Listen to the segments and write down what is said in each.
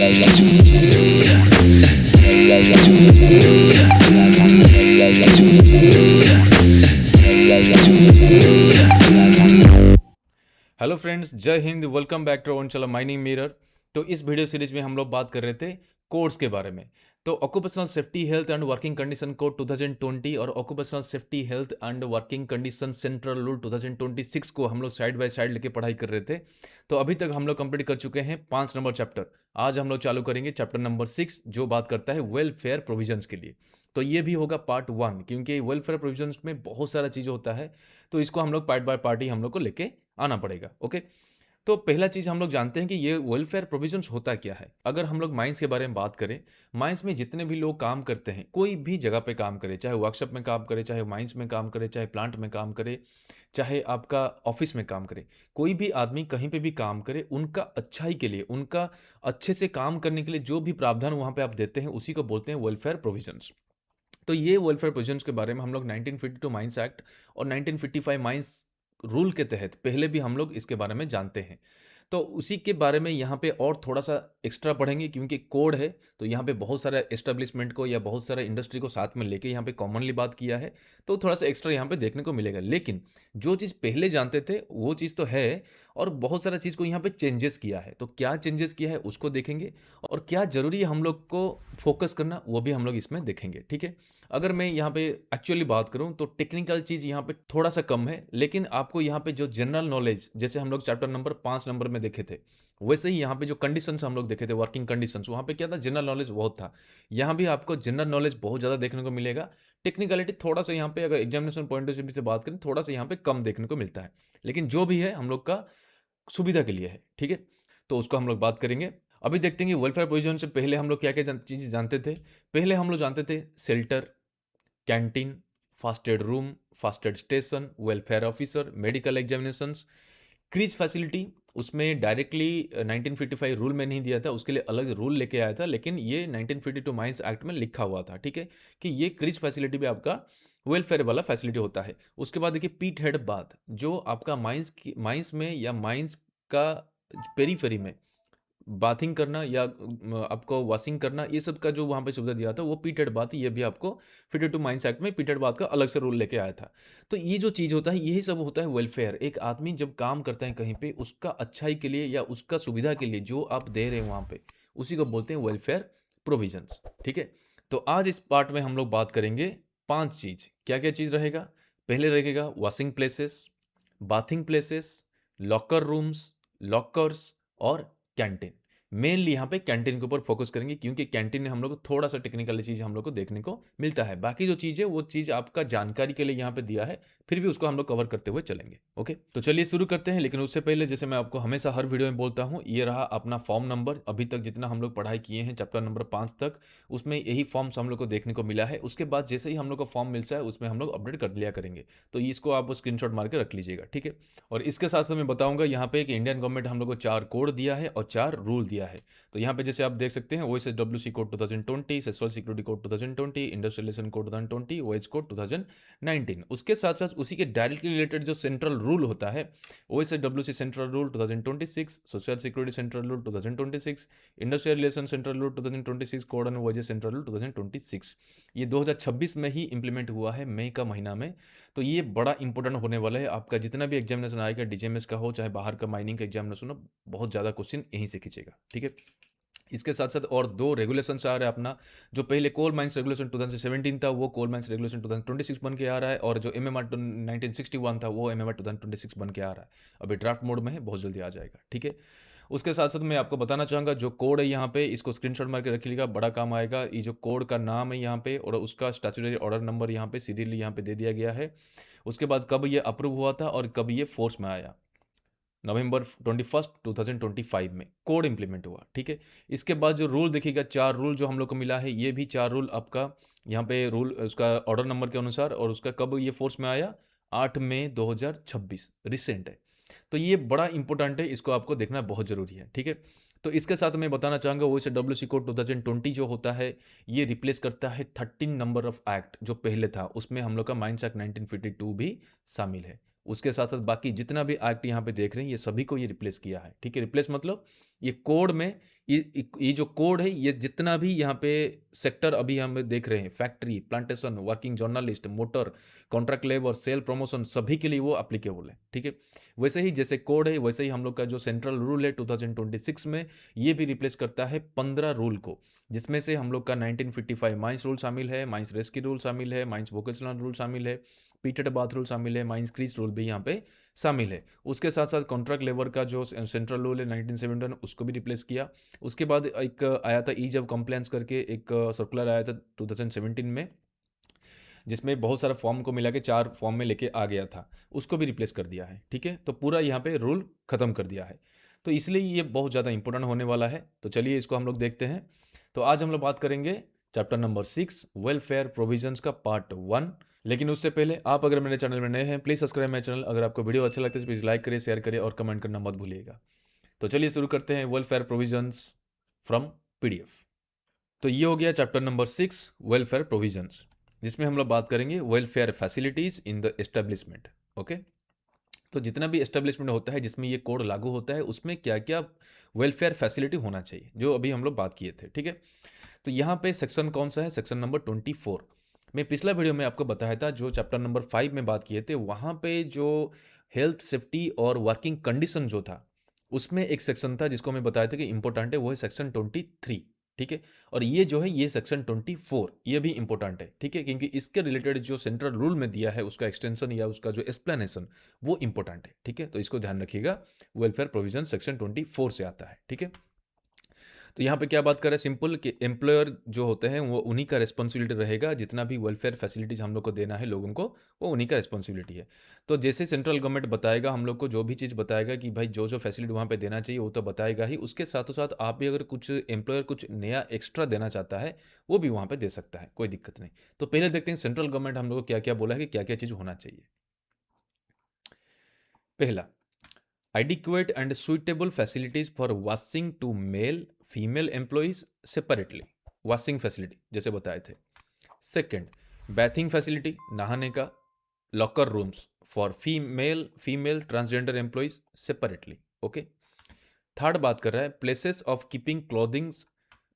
Hello friends, जय हिंद। Welcome back to ओनचला माइनिंग मिरर। तो इस वीडियो सीरीज में हम लोग बात कर रहे थे कोड्स के बारे में। तो occupational safety health and working condition code 2020 और occupational safety health and working condition central rule 2026 को हम लोग साइड बाय साइड लेके पढ़ाई कर रहे थे। तो अभी तक हम लोग कंप्लीट कर चुके हैं 5 नंबर चैप्टर। आज हम लोग चालू करेंगे चैप्टर नंबर 6 जो बात करता है वेलफेयर प्रोविजंस के लिए। तो ये भी होगा पार्ट 1, क्योंकि वेलफेयर प्रोविजंस में बहुत सारा चीज़ होता है। तो इसको हम लोग पार्ट बाय पार्ट ही हम लोग को लेके आना पड़ेगा। ओके, तो पहला चीज़ हम लोग जानते हैं कि ये वेलफेयर प्रोविजंस होता क्या है। अगर हम लोग माइंस के बारे में बात करें, माइंस में जितने भी लोग काम करते हैं, कोई भी जगह पे काम करे, चाहे वर्कशॉप में काम करे, चाहे माइंस में काम करे, चाहे प्लांट में काम करे, चाहे आपका ऑफिस में काम करे, कोई भी आदमी कहीं पे भी काम करे, उनका अच्छाई के लिए, उनका अच्छे से काम करने के लिए जो भी प्रावधान वहाँ पे आप देते हैं उसी को बोलते हैं वेलफेयर प्रोविजंस। तो ये वेलफेयर प्रोविजंस के बारे में हम लोग 1952 माइंस एक्ट और 1955 माइंस रूल के तहत पहले भी हम लोग इसके बारे में जानते हैं। तो उसी के बारे में यहाँ पे और थोड़ा सा एक्स्ट्रा पढ़ेंगे, क्योंकि कोड है तो यहाँ पे बहुत सारा एस्टेब्लिशमेंट को या बहुत सारा इंडस्ट्री को साथ में लेके यहाँ पे कॉमनली बात किया है। तो थोड़ा सा एक्स्ट्रा यहाँ पे देखने को मिलेगा, लेकिन जो चीज़ पहले जानते थे वो चीज़ तो है, और बहुत सारा चीज़ को यहाँ पे चेंजेस किया है। तो क्या चेंजेस किया है उसको देखेंगे, और क्या ज़रूरी है हम लोग को फोकस करना वो भी हम लोग इसमें देखेंगे। ठीक है, अगर मैं यहाँ पे एक्चुअली बात करूँ तो टेक्निकल चीज़ यहाँ पे थोड़ा सा कम है, लेकिन आपको यहाँ पे जो जनरल नॉलेज, जैसे हम लोग चैप्टर नंबर 5 नंबर में देखे थे, वैसे ही यहाँ पे जो कंडीशंस हम लोग देखे थे, वर्किंग कंडीशंस, वहाँ पे क्या था, जनरल नॉलेज बहुत था। यहाँ भी आपको जनरल नॉलेज बहुत ज़्यादा देखने को मिलेगा। टेक्निकलिटी थोड़ा सा यहाँ पे, अगर एग्जामिनेशन पॉइंट ऑफ व्यू से बात करें, थोड़ा सा यहाँ पे कम देखने को मिलता है, लेकिन जो भी है हम लोग का सुविधा के लिए है। ठीक है, तो उसको हम लोग बात करेंगे। अभी देखते हैं कि वेलफेयर प्रोविजन से पहले हम लोग क्या क्या चीज़ जानते थे। पहले हम लोग जानते थे shelter, canteen, first aid room, first aid station, welfare officer, medical examinations, creche facility. उसमें डायरेक्टली 1955 रूल में नहीं दिया था, उसके लिए अलग रूल लेके आया था, लेकिन ये 1952 माइंस एक्ट में लिखा हुआ था। ठीक है, कि ये क्रीज फैसिलिटी भी आपका वेलफेयर वाला फैसिलिटी होता है। उसके बाद देखिए पीट हेड बाथ, जो आपका माइंस में या माइंस का पेरीफेरी में बाथिंग करना या आपको वॉशिंग करना, ये सब का जो वहाँ पे सुविधा दिया था वो पीटेड बाथ, ये भी आपको 52 माइंस एक्ट में पीटेड बाथ का अलग से रूल लेके आया था। तो ये जो चीज़ होता है, यही सब होता है वेलफेयर। एक आदमी जब काम करता है कहीं पे, उसका अच्छाई के लिए या उसका सुविधा के लिए जो आप दे रहे हैं वहाँ पे, उसी को बोलते हैं वेलफेयर प्रोविजंस। ठीक है, तो आज इस पार्ट में हम लोग बात करेंगे 5 चीज़। क्या क्या चीज़ रहेगा? पहले रहेगा washing places, bathing places, locker rooms, lockers और कैंटीन। मेनली यहाँ पे कैंटीन के ऊपर फोकस करेंगे, क्योंकि कैंटीन में हम लोग को थोड़ा सा टेक्निकल चीज़ हम लोग को देखने को मिलता है। बाकी जो चीज़ है वो चीज़ आपका जानकारी के लिए यहाँ पे दिया है, फिर भी उसको हम लोग कवर करते हुए चलेंगे। ओके, तो चलिए शुरू करते हैं। लेकिन उससे पहले, जैसे मैं आपको हमेशा हर वीडियो में बोलता हूँ, ये रहा अपना फॉर्म नंबर। अभी तक जितना हम लोग पढ़ाई किए हैं चैप्टर नंबर 5 तक, उसमें यही फॉर्म्स हम लोग को देखने को मिला है। उसके बाद जैसे ही हम लोग को फॉर्म मिलता है उसमें हम लोग अपडेट कर लिया करेंगे। तो इसको आप स्क्रीनशॉट मार के रख लीजिएगा। ठीक है, और इसके साथ साथ मैं बताऊंगा यहाँ पे कि इंडियन गवर्नमेंट हम लोग को 4 कोड दिया है और 4 रूल दिया है। तो यहाँ पे जैसे आप देख सकते हैं, OSHWC code 2020, sexual security code 2020, industrial relation code 2020, OH code 2019। उसके साथ साथ उसी के डायरेक्टली रिलेटेड जो सेंट्रल रूल होता है, OSHWC central rule 2026, social security central rule 2026, industrial relation central rule 2026, code and wages central rule 2026। ये 2026 में ही इंप्लीमेंट हुआ है, मई का महीना में। तो ये बड़ा इंपॉर्टेंट होने वाला है। आपका जितना भी एग्जामिनेशन आएगा, DGMS का हो चाहे बाहर का माइनिंग का एग्जामिनेशन हो, बहुत ज़्यादा क्वेश्चन यहीं से खींचेगा। ठीक है, इसके साथ साथ और 2 रेगुलेशंस आ रहा है अपना। जो पहले कोल माइंस रेगुलेशन 2017 था, वो कोल माइंस रेगुलेशन 2026 बन के आ रहा है, और जो MMR 1961 था, वो MMR 2026 बन के आ रहा है। अभी ड्राफ्ट मोड में है, बहुत जल्दी आ जाएगा। ठीक है, उसके साथ साथ मैं आपको बताना चाहूँगा, जो कोड है यहाँ पे, इसको स्क्रीनशॉट मार के रख लीजिएगा, बड़ा काम आएगा। ये जो कोड का नाम है यहाँ पे और उसका स्टैट्यूटरी ऑर्डर नंबर यहाँ पे सीरियली यहाँ पे दे दिया गया है। उसके बाद कब ये अप्रूव हुआ था और कब ये फोर्स में आया, नवंबर 21, 2025 में कोड इंप्लीमेंट हुआ। ठीक है, इसके बाद जो रूल देखिएगा, 4 रूल जो हम लोग को मिला है, ये भी 4 रूल आपका यहाँ पे रूल उसका ऑर्डर नंबर के अनुसार, और उसका कब ये फोर्स में आया, 8 मई 2026, रिसेंट है। तो ये बड़ा इंपॉर्टेंट है, इसको आपको देखना बहुत ज़रूरी है। ठीक है, तो इसके साथ मैं बताना चाहूँगा, OSHWC कोड 2020 जो होता है, ये रिप्लेस करता है 13 नंबर ऑफ एक्ट जो पहले था। उसमें हम लोग का माइंस एक्ट 1952 भी शामिल है। उसके साथ साथ बाकी जितना भी एक्ट यहाँ पे देख रहे हैं, ये सभी को ये रिप्लेस किया है। ठीक है, रिप्लेस मतलब ये कोड में ये जो कोड है, ये जितना भी यहाँ पे सेक्टर अभी हम देख रहे हैं, factory, plantation, working journalist, motor, contract labour, sale promotion, सभी के लिए वो एप्लीकेबल है, ठीक है। वैसे ही जैसे कोड है, वैसे ही हम लोग का जो सेंट्रल रूल है 2026 में, ये भी रिप्लेस करता है 15 रूल को, जिसमें से हम लोग का 1955 माइंस रूल शामिल है, माइंस रेस्क्यू रूल शामिल है, माइंस वोकेशनल रूल शामिल है, पीटेड बाथ रूल शामिल है, माइंस क्रीज रूल भी यहाँ पे शामिल है। उसके साथ साथ कॉन्ट्रैक्ट लेबर का जो सेंट्रल रूल है 1971, उसको भी रिप्लेस किया। उसके बाद एक आया था ईज ऑफ कंप्लायंस करके, एक सर्कुलर आया था 2017 में, जिसमें बहुत सारा फॉर्म को मिला के 4 फॉर्म में लेके आ गया था, उसको भी रिप्लेस कर दिया है, ठीक है। तो पूरा यहाँ पे रूल खत्म कर दिया है, तो इसलिए ये बहुत ज़्यादा इंपॉर्टेंट होने वाला है। तो चलिए इसको हम लोग देखते हैं। तो आज हम लोग बात करेंगे चैप्टर नंबर 6 वेलफेयर प्रोविजंस का पार्ट 1। लेकिन उससे पहले आप अगर मेरे चैनल में नए हैं, प्लीज़ सब्सक्राइब मेरे चैनल। अगर आपको वीडियो अच्छा लगता है तो प्लीज़ लाइक करिए, शेयर करिए और कमेंट करना मत भूलिएगा। तो चलिए शुरू करते हैं वेलफेयर प्रोविजंस फ्रॉम पीडीएफ। तो ये हो गया चैप्टर नंबर 6 वेलफेयर प्रोविजंस, जिसमें हम लोग बात करेंगे welfare facilities in the establishment. Okay, तो जितना भी एस्टेब्लिशमेंट होता है जिसमें ये कोड लागू होता है, उसमें क्या क्या वेलफेयर फैसिलिटी होना चाहिए, जो अभी हम लोग बात किए थे, ठीक है। तो यहाँ पे सेक्शन कौन सा है, सेक्शन नंबर 24। मैं पिछला वीडियो में आपको बताया था, जो चैप्टर नंबर 5 में बात किए थे, वहाँ पे जो हेल्थ सेफ्टी और वर्किंग कंडीशन जो था, उसमें एक सेक्शन था जिसको मैं बताया था कि इंपॉर्टेंट है, वो है सेक्शन 23, ठीक है। और ये जो है ये सेक्शन 24, ये भी इंपॉर्टेंट है, ठीक है, क्योंकि इसके रिलेटेड जो सेंट्रल रूल में दिया है उसका एक्सटेंशन या उसका जो एक्सप्लेनेशन, वो इंपॉर्टेंट है, ठीक है। तो इसको ध्यान रखिएगा, वेलफेयर प्रोविजन सेक्शन 24 से आता है, ठीक है। तो यहाँ पे क्या बात कर रहे हैं, सिंपल कि एम्प्लॉयर जो होते हैं वो उन्हीं का रिस्पॉन्सिबिलिटी रहेगा, जितना भी वेलफेयर फैसिलिटीज हम लोग को देना है लोगों को, वो उन्हीं का रिस्पॉन्सिबिलिटी है। तो जैसे सेंट्रल गवर्नमेंट बताएगा हम लोग को, जो भी चीज़ बताएगा कि भाई जो जो फैसिलिटी वहाँ पे देना चाहिए वो तो बताएगा ही, उसके साथों साथ आप भी अगर कुछ एम्प्लॉयर कुछ नया एक्स्ट्रा देना चाहता है, वो भी वहाँ पर दे सकता है, कोई दिक्कत नहीं। तो पहले देखते हैं सेंट्रल गवर्नमेंट हम लोग को क्या क्या बोला है कि क्या क्या चीज़ होना चाहिए। पहला, adequate and suitable facilities for washing to male female employees separately, washing facility जैसे बताए थे। सेकंड, bathing facility, नहाने का, locker rooms for female transgender employees separately, okay. Third बात कर रहा है places of keeping clothing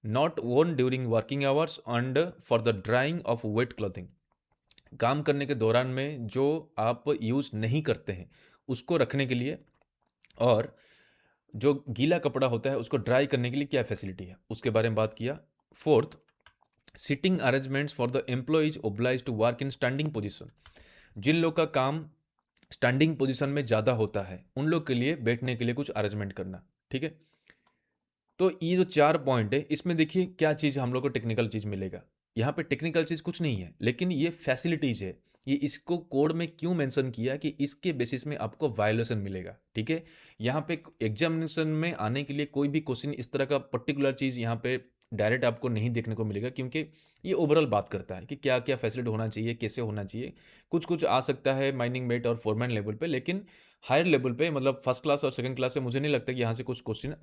not worn during working hours and for the drying of wet clothing, काम करने के दौरान में जो आप यूज़ नहीं करते हैं उसको रखने के लिए, और जो गीला कपड़ा होता है उसको ड्राई करने के लिए क्या फैसिलिटी है, उसके बारे में बात किया। Fourth, sitting arrangements for the employees obliged to work in standing position, जिन लोग का काम स्टैंडिंग पोजीशन में ज़्यादा होता है उन लोग के लिए बैठने के लिए कुछ अरेंजमेंट करना, ठीक है। तो ये जो 4 पॉइंट है, इसमें देखिए क्या चीज़ हम लोग को टेक्निकल चीज़ मिलेगा। यहाँ पे टेक्निकल चीज़ कुछ नहीं है, लेकिन ये फैसिलिटीज़ है। ये इसको कोड में क्यों मेंशन किया कि इसके बेसिस में आपको वायलेशन मिलेगा, ठीक है। यहाँ पे एग्जामिनेशन में आने के लिए कोई भी क्वेश्चन इस तरह का पर्टिकुलर चीज़ यहाँ पे डायरेक्ट आपको नहीं देखने को मिलेगा, क्योंकि ये ओवरऑल बात करता है कि क्या क्या फैसिलिटी होना चाहिए, कैसे होना चाहिए। कुछ कुछ आ सकता है माइनिंग मेट और फोरमैन लेवल पे, लेकिन हायर लेवल पे मतलब फर्स्ट क्लास और सेकंड क्लास से मुझे नहीं लगता कि यहाँ से कुछ क्वेश्चन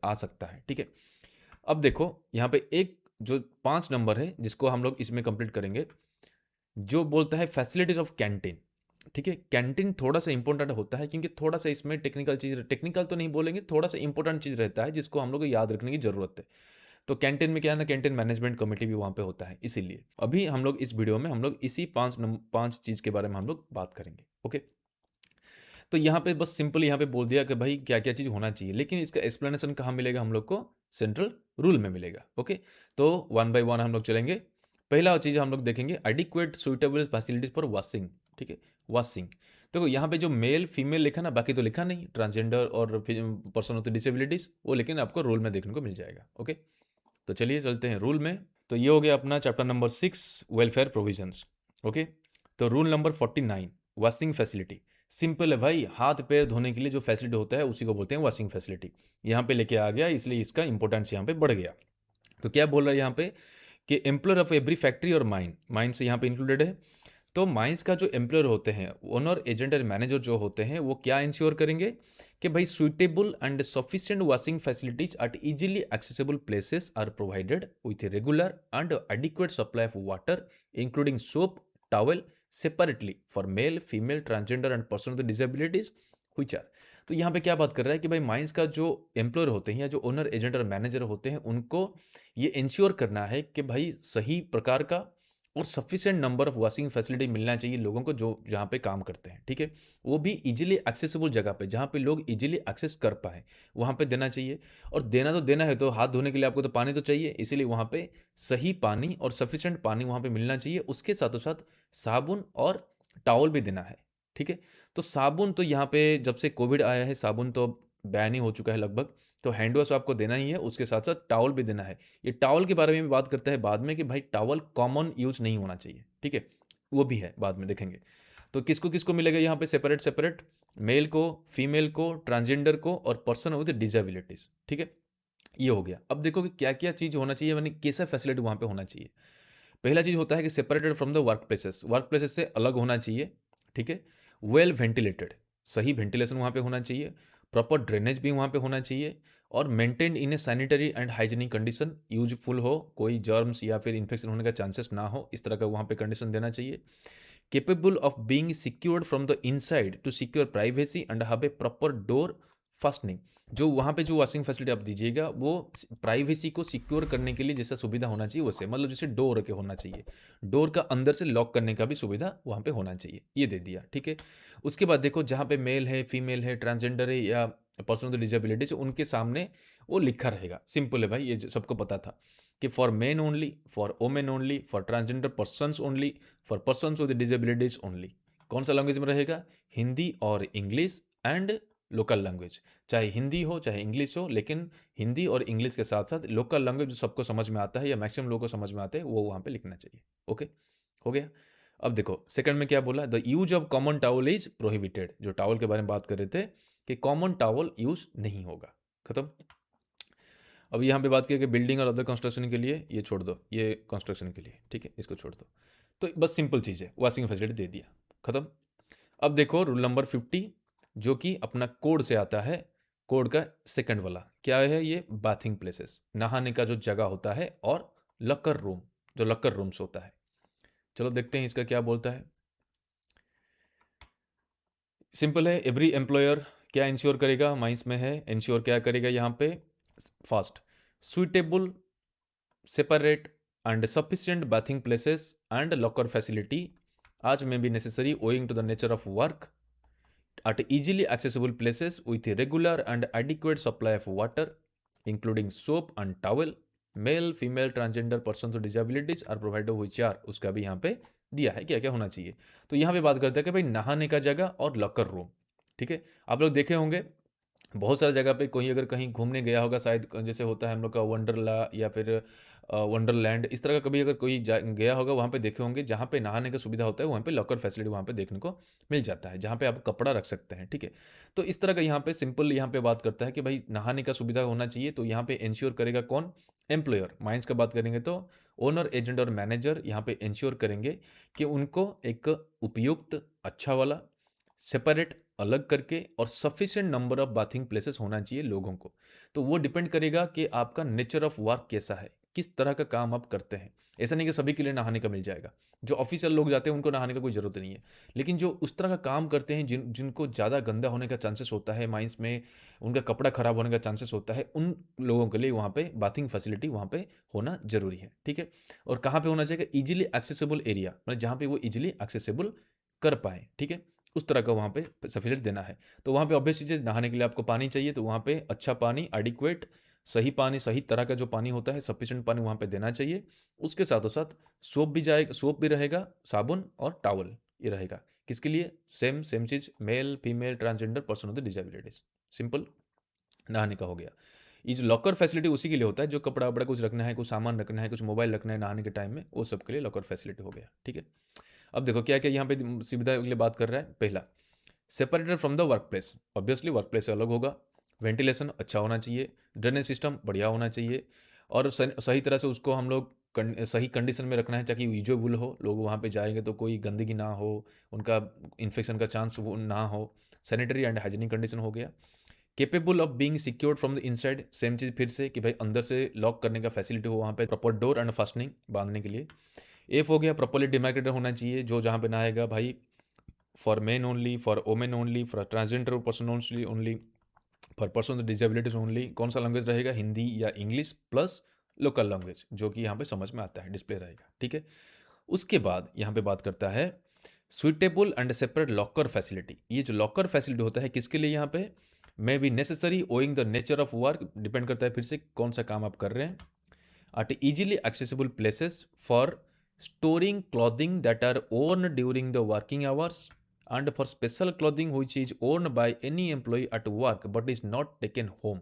आ सकता है, ठीक है। अब देखो यहाँ पे एक जो 5 नंबर है जिसको हम लोग इसमें कंप्लीट करेंगे, जो बोलता है फैसिलिटीज ऑफ कैंटीन, ठीक है। कैंटीन थोड़ा सा इंपॉर्टेंट होता है, क्योंकि थोड़ा सा इसमें टेक्निकल चीज़, टेक्निकल तो नहीं बोलेंगे, थोड़ा सा इंपॉर्टेंट चीज़ रहता है जिसको हम लोग को याद रखने की ज़रूरत है। तो कैंटीन में क्या है ना, कैंटीन मैनेजमेंट कमेटी भी वहाँ पे होता है, इसीलिए अभी हम लोग इस वीडियो में हम लोग इसी 5 चीज़ के बारे में हम लोग बात करेंगे, ओके। तो यहाँ पे बस सिंपल यहाँ पे बोल दिया कि भाई क्या क्या चीज़ होना चाहिए, लेकिन इसका एक्सप्लेनेशन कहाँ मिलेगा हम लोग को, सेंट्रल रूल में मिलेगा, ओके। तो 1 बाय 1 हम लोग चलेंगे। पहला चीज़ हम लोग देखेंगे adequate suitable facilities for washing, ठीक है, वॉशिंग। देखो यहाँ पे जो मेल फीमेल लिखा ना, बाकी तो लिखा नहीं, ट्रांसजेंडर और पर्सन विद डिसेबिलिटीज, वो लेकिन आपको रूल में देखने को मिल जाएगा, ओके। तो चलिए चलते हैं रूल में। तो ये हो गया अपना chapter number 6 welfare provisions, okay. तो rule number 49 washing facility, simple है भाई, हाथ पैर धोने के लिए जो फैसिलिटी होता है उसी को बोलते हैं वॉशिंग फैसिलिटी। यहाँ पे लेके आ गया, इसलिए इसका इंपॉर्टेंस यहाँ पे बढ़ गया। तो क्या बोल रहा है यहाँ पे कि एम्प्लॉयर ऑफ एवरी फैक्ट्री और माइन से यहाँ पे इंक्लूडेड है। तो माइंस का जो एम्प्लॉयर होते हैं, ओनर, एजेंट और मैनेजर जो होते हैं, वो क्या इंश्योर करेंगे कि भाई suitable and sufficient washing facilities at easily accessible places are provided with regular and adequate supply of water including soap, towel separately for male female transgender and person with disabilities which are. तो यहाँ पे क्या बात कर रहा है कि भाई माइंस का जो एम्प्लॉयर होते हैं या जो ओनर एजेंट और मैनेजर होते हैं, उनको ये इंश्योर करना है कि भाई सही प्रकार का और sufficient number of washing facility मिलना चाहिए लोगों को जो जहाँ पे काम करते हैं, ठीक है। वो भी इजीली एक्सेसिबल जगह पे, जहाँ पे लोग इजीली एक्सेस कर पाए, वहाँ पे देना चाहिए। और देना तो देना है, तो हाथ धोने के लिए आपको तो पानी तो चाहिए, इसीलिए वहाँ पे सही पानी और सफिशिएंट पानी वहाँ पे मिलना चाहिए। उसके साथों साथ साबुन और टॉवल भी देना है, ठीक है। तो साबुन तो यहाँ पे जब से कोविड आया है साबुन तो बैन ही हो चुका है लगभग, तो हैंड वॉश आपको देना ही है, उसके साथ साथ टॉवल भी देना है। ये टॉवल के बारे में भी बात करता है बाद में कि भाई टॉवल कॉमन यूज नहीं होना चाहिए, ठीक है, वो भी है बाद में देखेंगे। तो किसको किसको मिलेगा यहाँ पे सेपरेट सेपरेट, मेल को, फीमेल को, ट्रांसजेंडर को और पर्सन विद डिजेबिलिटीज, ठीक है। ये हो गया। अब देखो कि क्या क्या चीज़ होना चाहिए, यानी कैसा फैसिलिटी वहाँ पे होना चाहिए। पहला चीज़ होता है कि separated from the work places से अलग होना चाहिए, ठीक है। वेल वेंटिलेटेड, सही वेंटिलेशन वहाँ पे होना चाहिए। प्रॉपर ड्रेनेज भी वहाँ पे होना चाहिए। और maintain in A sanitary and hygienic condition, useful हो, कोई जर्म्स या फिर इन्फेक्शन होने का चांसेस ना हो, इस तरह का वहाँ पे कंडीशन देना चाहिए। Capable of being secured from the inside to secure privacy and have a proper door fastening, जो वहाँ पे जो वॉशिंग फैसिलिटी आप दीजिएगा वो प्राइवेसी को सिक्योर करने के लिए जैसा सुविधा होना चाहिए वैसे, मतलब जैसे डोर के होना चाहिए, डोर का अंदर से लॉक करने का भी सुविधा वहाँ पे होना चाहिए, ये दे दिया, ठीक है। उसके बाद देखो जहाँ पे मेल है, फीमेल है, ट्रांसजेंडर है या पर्सन विद डिजेबिलिटीज, उनके सामने वो लिखा रहेगा। सिंपल है भाई, ये सबको पता था कि for main only, for women only, for transgender persons only, for persons with disabilities only. कौन सा लैंग्वेज में रहेगा? हिंदी और इंग्लिश एंड लोकल लैंग्वेज, चाहे हिंदी हो चाहे इंग्लिश हो, लेकिन हिंदी और इंग्लिश के साथ साथ लोकल लैंग्वेज जो सबको समझ में आता है या मैक्सिमम लोगों को समझ में आता है वो वहाँ पे लिखना चाहिए। ओके, हो गया। अब देखो सेकंड में क्या बोला, the use of common towel is prohibited, जो टावल के बारे में बात कर रहे थे कि कॉमन टावल यूज नहीं होगा, खत्म। अब यहाँ पे बात की कि बिल्डिंग और अदर कंस्ट्रक्शन के लिए ये छोड़ दो, ये कंस्ट्रक्शन के लिए, ठीक है, इसको छोड़ दो। तो बस सिंपल चीज़ है, वॉशिंग फैसिलिटी दे दिया, खत्म। अब देखो रूल नंबर 50, जो कि अपना कोड से आता है, कोड का सेकंड वाला क्या है, ये बाथिंग प्लेसेस, नहाने का जो जगह होता है, और लकर रूम, जो लकर रूम्स होता है। चलो देखते हैं इसका क्या बोलता है। सिंपल है, एवरी एम्प्लॉयर क्या इंश्योर करेगा, माइंस में है, इंश्योर क्या करेगा यहाँ पे, first, suitable, separate and sufficient bathing places and locker facility as may be necessary owing to the nature of work at easily accessible places with a regular and adequate supply of water, including soap and towel. Male, female, transgender persons with disabilities are provided which are, उसका भी यहाँ पे दिया है क्या क्या होना चाहिए। तो यहाँ पे बात करते हैं कि भाई नहाने का जगह और लॉकर रूम, ठीक है। आप लोग देखे होंगे बहुत सारी जगह पे, कोई अगर कहीं घूमने गया होगा शायद, जैसे होता है हम लोग का वंडरला या फिर वंडरलैंड, इस तरह का कभी अगर कोई गया होगा, वहाँ पे देखे होंगे जहाँ पे नहाने का सुविधा होता है वहाँ पे लॉकर फैसिलिटी वहाँ पे देखने को मिल जाता है, जहाँ पे आप कपड़ा रख सकते हैं, ठीक है। तो इस तरह का यहाँ पे सिंपल यहाँ पे बात करता है कि भाई नहाने का सुविधा होना चाहिए, तो यहाँ पे इंश्योर करेगा कौन, एम्प्लॉयर। माइंस का बात करेंगे तो ओनर, एजेंट और मैनेजर यहाँ पे इंश्योर करेंगे कि उनको एक उपयुक्त, अच्छा वाला, सेपरेट, अलग करके और sufficient number of bathing places होना चाहिए लोगों को। तो वो डिपेंड करेगा कि आपका नेचर ऑफ वर्क कैसा है, किस तरह का काम आप करते हैं। ऐसा नहीं कि सभी के लिए नहाने का मिल जाएगा, जो ऑफिशियल लोग जाते हैं उनको नहाने का कोई ज़रूरत नहीं है, लेकिन जो उस तरह का काम करते हैं जिनको ज़्यादा गंदा होने का चांसेस होता है, माइंस में उनका कपड़ा खराब होने का चांसेस होता है, उन लोगों के लिए वहाँ पे बाथिंग फैसिलिटी वहाँ पे होना जरूरी है, ठीक है। और कहाँ पे होना चाहिए, इजीली एक्सेसिबल एरिया, मतलब जहाँ पे वो इजीली एक्सेसिबल कर पाए, ठीक है, उस तरह का वहाँ पे फैसिलिटी देना है। तो वहाँ पे ऑब्वियस चीज़ है, नहाने के लिए आपको पानी चाहिए, तो वहाँ पे अच्छा पानी, एडिक्वेट, सही पानी, सही तरह का जो पानी होता है, सफिशिएंट पानी वहाँ पे देना चाहिए। उसके साथों साथ सोप भी जाएगा, सोप भी रहेगा, साबुन और टॉवल ये रहेगा। किसके लिए? सेम सेम चीज़, male, female, transgender, person with disabilities. Simple, नहाने का हो गया। ये जो लॉकर फैसिलिटी उसी के लिए होता है, जो कपड़ा वपड़ा कुछ रखना है, कुछ सामान रखना है, कुछ मोबाइल रखना है नहाने के टाइम में, वो सब के लिए लॉकर फैसिलिटी हो गया, ठीक है। अब देखो क्या क्या यहाँ पे सुविधा के लिए बात कर रहा है। पहला, separated from the work place, obviously work place से अलग होगा। वेंटिलेशन अच्छा होना चाहिए, ड्रेनेज सिस्टम बढ़िया होना चाहिए, और सही तरह से उसको हम लोग सही कंडीशन में रखना है ताकि यूजेबल हो, लोग वहाँ पे जाएंगे तो कोई गंदगी ना हो, उनका इन्फेक्शन का चांस वो ना हो। सैनिटरी एंड हाइजीनिक कंडीशन हो गया। Capable of being secured from the inside, same चीज़ फिर से कि भाई अंदर से लॉक करने का फैसिलिटी हो वहाँ पे, प्रॉपर डोर एंड फास्टनिंग बांधने के लिए। एफ हो गया, प्रॉपरली डिमार्केटेड होना चाहिए, जो जहाँ पे नहाएगा भाई for main only, for women only, for transgender person only, for person with disabilities only. कौन सा लैंग्वेज रहेगा? हिंदी या इंग्लिश प्लस लोकल लैंग्वेज, जो कि यहाँ पे समझ में आता है, डिस्प्ले रहेगा, ठीक है। उसके बाद यहाँ पे बात करता है suitable and separate locker facility. ये जो लॉकर फैसिलिटी होता है किसके लिए? यहाँ पे may be necessary owing the nature of work, depend करता है फिर से कौन सा काम आप कर रहे हैं। at easily accessible places for storing clothing that are worn during the working hours and for special clothing which is worn by any employee at work but is not taken home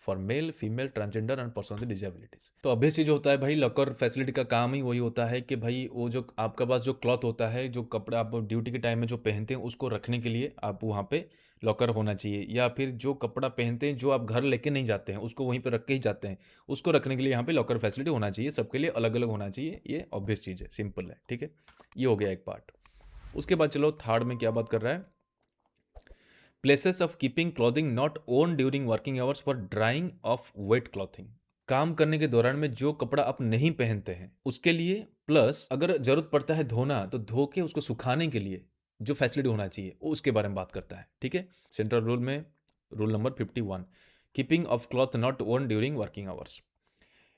for male, female, transgender and person with disabilities। तो obvious चीज होता है भाई, locker facility का काम ही वही होता है कि भाई वो जो आपका पास जो क्लॉथ होता है, जो कपड़ा आप ड्यूटी के टाइम में जो पहनते हैं, उसको रखने के लिए आप वहाँ पे लॉकर होना चाहिए। या फिर जो कपड़ा पहनते हैं जो आप घर लेके नहीं जाते हैं, उसको वहीं पे रख के ही जाते हैं, उसको रखने के लिए यहाँ पे लॉकर फैसिलिटी होना चाहिए। सबके लिए अलग अलग होना चाहिए, ये ऑब्वियस चीज़ है, सिंपल है, ठीक है। ये हो गया एक पार्ट। उसके बाद चलो थर्ड में क्या बात कर रहा है? Places of keeping clothing not worn during working hours for drying of wet clothing. काम करने के दौरान में जो कपड़ा आप नहीं पहनते हैं उसके लिए, प्लस अगर जरूरत पड़ता है धोना तो धो के उसको सुखाने के लिए जो फैसिलिटी होना चाहिए वो उसके बारे में बात करता है, ठीक है। सेंट्रल रूल में rule number 51, keeping of cloth not worn during working hours.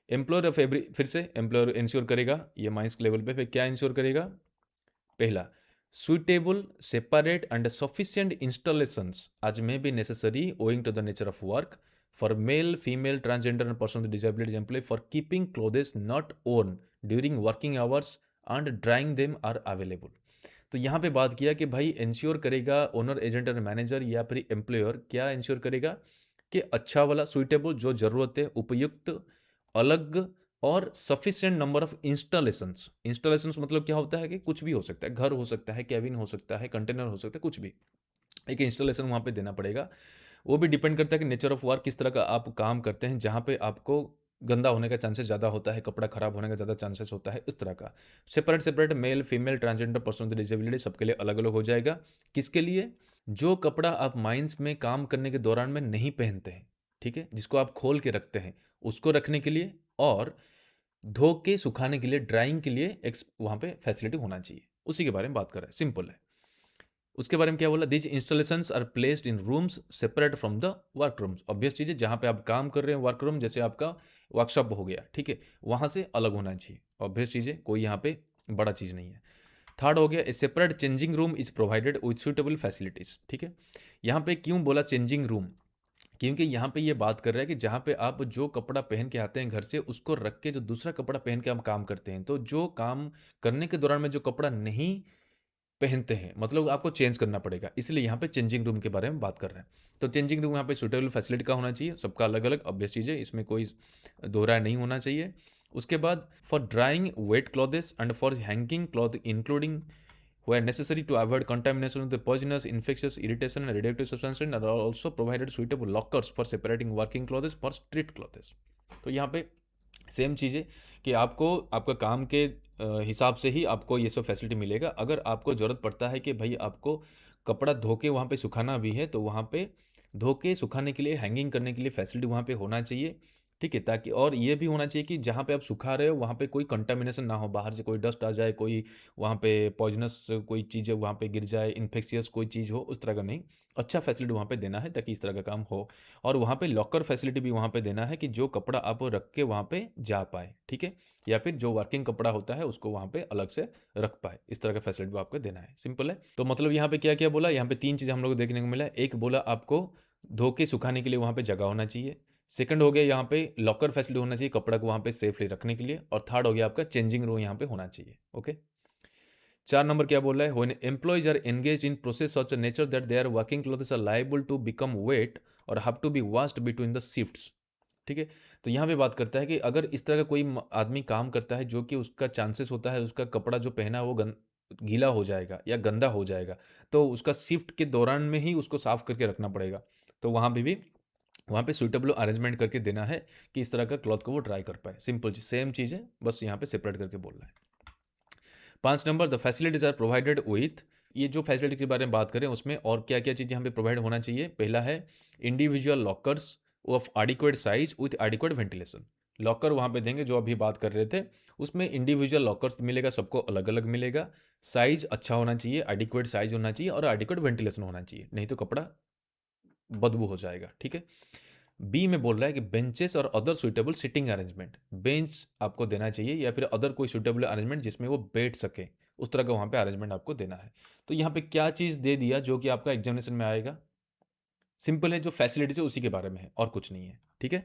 Employer of every, फिर से एम्प्लॉयर इंश्योर करेगा, ये माइंस लेवल पे फिर क्या इंश्योर करेगा? पहला, suitable, separate and sufficient installations as may be necessary owing to the nature of work for male, female, transgender and person with disabilities employee for keeping clothes not worn during working hours and drying them are available। तो यहाँ पे बात किया कि भाई ensure करेगा owner, agent और manager या फिर एम्प्लॉयर, क्या इंश्योर करेगा कि अच्छा वाला, सुइटेबल, जो ज़रूरत है, उपयुक्त, अलग और sufficient number of installations. Installations मतलब क्या होता है कि कुछ भी हो सकता है, घर हो सकता है, कैबिन हो सकता है, कंटेनर हो सकता है, कुछ भी एक इंस्टॉलेशन वहाँ पे देना पड़ेगा। वो भी डिपेंड करता है कि नेचर ऑफ वर्क किस तरह का आप काम करते हैं, जहाँ पे आपको गंदा होने का चांसेस ज़्यादा होता है, कपड़ा खराब होने का ज़्यादा चांसेस होता है, इस तरह का। Separate separate male, female, transgender, person with disability सबके लिए अलग अलग हो जाएगा। किसके लिए? जो कपड़ा आप माइंस में काम करने के दौरान में नहीं पहनते हैं, ठीक है, जिसको आप खोल के रखते हैं, उसको रखने के लिए, और धो के सुखाने के लिए, ड्राइंग के लिए एक वहाँ पे फैसिलिटी होना चाहिए। उसी के बारे में बात कर रहा है, सिंपल है। उसके बारे में क्या बोला? These installations are placed in rooms separate from the work rooms. Obvious चीज़ है, जहाँ पे आप काम कर रहे हैं, वर्क रूम जैसे आपका वर्कशॉप हो गया, ठीक है, वहाँ से अलग होना चाहिए। ऑब्वियस चीज़ है, कोई यहाँ पे बड़ा चीज़ नहीं है। थर्ड हो गया, ए separate changing room is provided with suitable facilities, ठीक है। यहाँ पे क्यों बोला चेंजिंग रूम? क्योंकि यहाँ पे ये बात कर रहा है कि जहाँ पे आप जो कपड़ा पहन के आते हैं घर से, उसको रख के जो दूसरा कपड़ा पहन के आप काम करते हैं, तो जो काम करने के दौरान में जो कपड़ा नहीं पहनते हैं, मतलब आपको चेंज करना पड़ेगा, इसलिए यहाँ पे चेंजिंग रूम के बारे में बात कर रहे हैं। तो चेंजिंग रूम यहाँ पे सुटेबल फैसिलिटी का होना चाहिए, सबका अलग अलग, ऑब्वियस चीज़ है, इसमें कोई दोहरा नहीं होना चाहिए। उसके बाद for drying wet clothes and for hanging cloth including where necessary to avoid contamination of the poisonous, infectious, irritation and radioactive substances, and are also provided suitable lockers for separating working clothes for street clothes। तो यहाँ पे same चीज़ है कि आपको आपका काम के हिसाब से ही आपको ये सब फैसिलिटी मिलेगा। अगर आपको ज़रूरत पड़ता है कि भाई आपको कपड़ा धो के वहाँ पे सुखाना भी है, तो वहाँ पे धो के सुखाने के लिए, हैंगिंग करने के लिए फैसिलिटी वहाँ पे होना चाहिए, ठीक है। ताकि और ये भी होना चाहिए कि जहाँ पे आप सुखा रहे हो वहाँ पे कोई कंटामिनेशन ना हो, बाहर से कोई डस्ट आ जाए, कोई वहाँ पे पॉइजनस कोई चीज़ वहाँ पे गिर जाए, इन्फेक्शियस कोई चीज़ हो, उस तरह का नहीं। अच्छा फैसिलिटी वहाँ पे देना है ताकि इस तरह का काम हो। और वहाँ पे लॉकर फैसिलिटी भी वहाँ पे देना है कि जो कपड़ा आप रख के वहाँ पे जा पाए, ठीक है, या फिर जो वर्किंग कपड़ा होता है उसको वहाँ पे अलग से रख पाए, इस तरह का फैसिलिटी भी आपको देना है। सिंपल है। तो मतलब यहाँ पे क्या क्या बोला? यहाँ पे तीन चीज़ें हम लोग को देखने को मिला। एक बोला आपको धो के सुखाने के लिए वहाँ पे जगह होना चाहिए। सेकंड हो गया यहाँ पे लॉकर फैसिलिटी होना चाहिए कपड़ा को वहाँ पे सेफली रखने के लिए। और थर्ड हो गया आपका चेंजिंग रूम यहाँ पे होना चाहिए। ओके, 4 नंबर क्या बोल रहा है? When employees are engage in process such a nature that their working clothes are liable to become wet or have to be washed between the shifts, ठीक है। तो यहाँ पे बात करता है कि अगर इस तरह का कोई आदमी काम करता है जो कि उसका चांसेस होता है उसका कपड़ा जो पहना है वो गीला हो जाएगा या गंदा हो जाएगा, तो उसका शिफ्ट के दौरान में ही उसको साफ करके रखना पड़ेगा। तो वहाँ पे सुइटेबल अरेंजमेंट करके देना है कि इस तरह का क्लॉथ को वो ड्राई कर पाए। सिंपल चीज, सेम चीज़ है, बस यहाँ पे सेपरेट करके बोल रहा है। 5 number, the facilities are provided with, ये जो फैसिलिटी के बारे में बात करें उसमें और क्या क्या चीज़ यहाँ पे प्रोवाइड होना चाहिए। पहला है individual lockers of adequate size with adequate ventilation. Locker वहाँ पे देंगे जो अभी बात कर रहे थे, उसमें इंडिविजुअल लॉकर्स मिलेगा, सबको अलग अलग मिलेगा। साइज़ अच्छा होना चाहिए, एडिक्वेट साइज़ होना चाहिए और एडिक्वेट वेंटिलेशन होना चाहिए, नहीं तो कपड़ा बदबू हो जाएगा, ठीक है। बी में बोल रहा है कि बेंचेस और other suitable sitting arrangement, bench आपको देना चाहिए या फिर अदर कोई सुइटेबल अरेंजमेंट जिसमें वो बैठ सके, उस तरह का वहाँ पे अरेंजमेंट आपको देना है। तो यहाँ पे क्या चीज़ दे दिया जो कि आपका एग्जामिनेशन में आएगा? सिंपल है, जो फैसिलिटीज है उसी के बारे में है और कुछ नहीं है, ठीक है।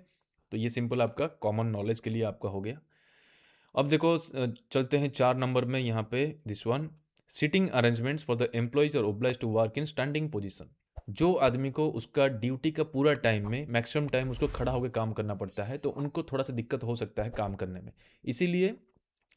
तो ये सिंपल आपका कॉमन नॉलेज के लिए आपका हो गया। अब देखो चलते हैं 4 नंबर में, यहाँ पे this one, sitting arrangements for the employees or oblige to work in standing position. जो आदमी को उसका ड्यूटी का पूरा टाइम में मैक्सिमम टाइम उसको खड़ा होकर काम करना पड़ता है, तो उनको थोड़ा सा दिक्कत हो सकता है काम करने में। इसीलिए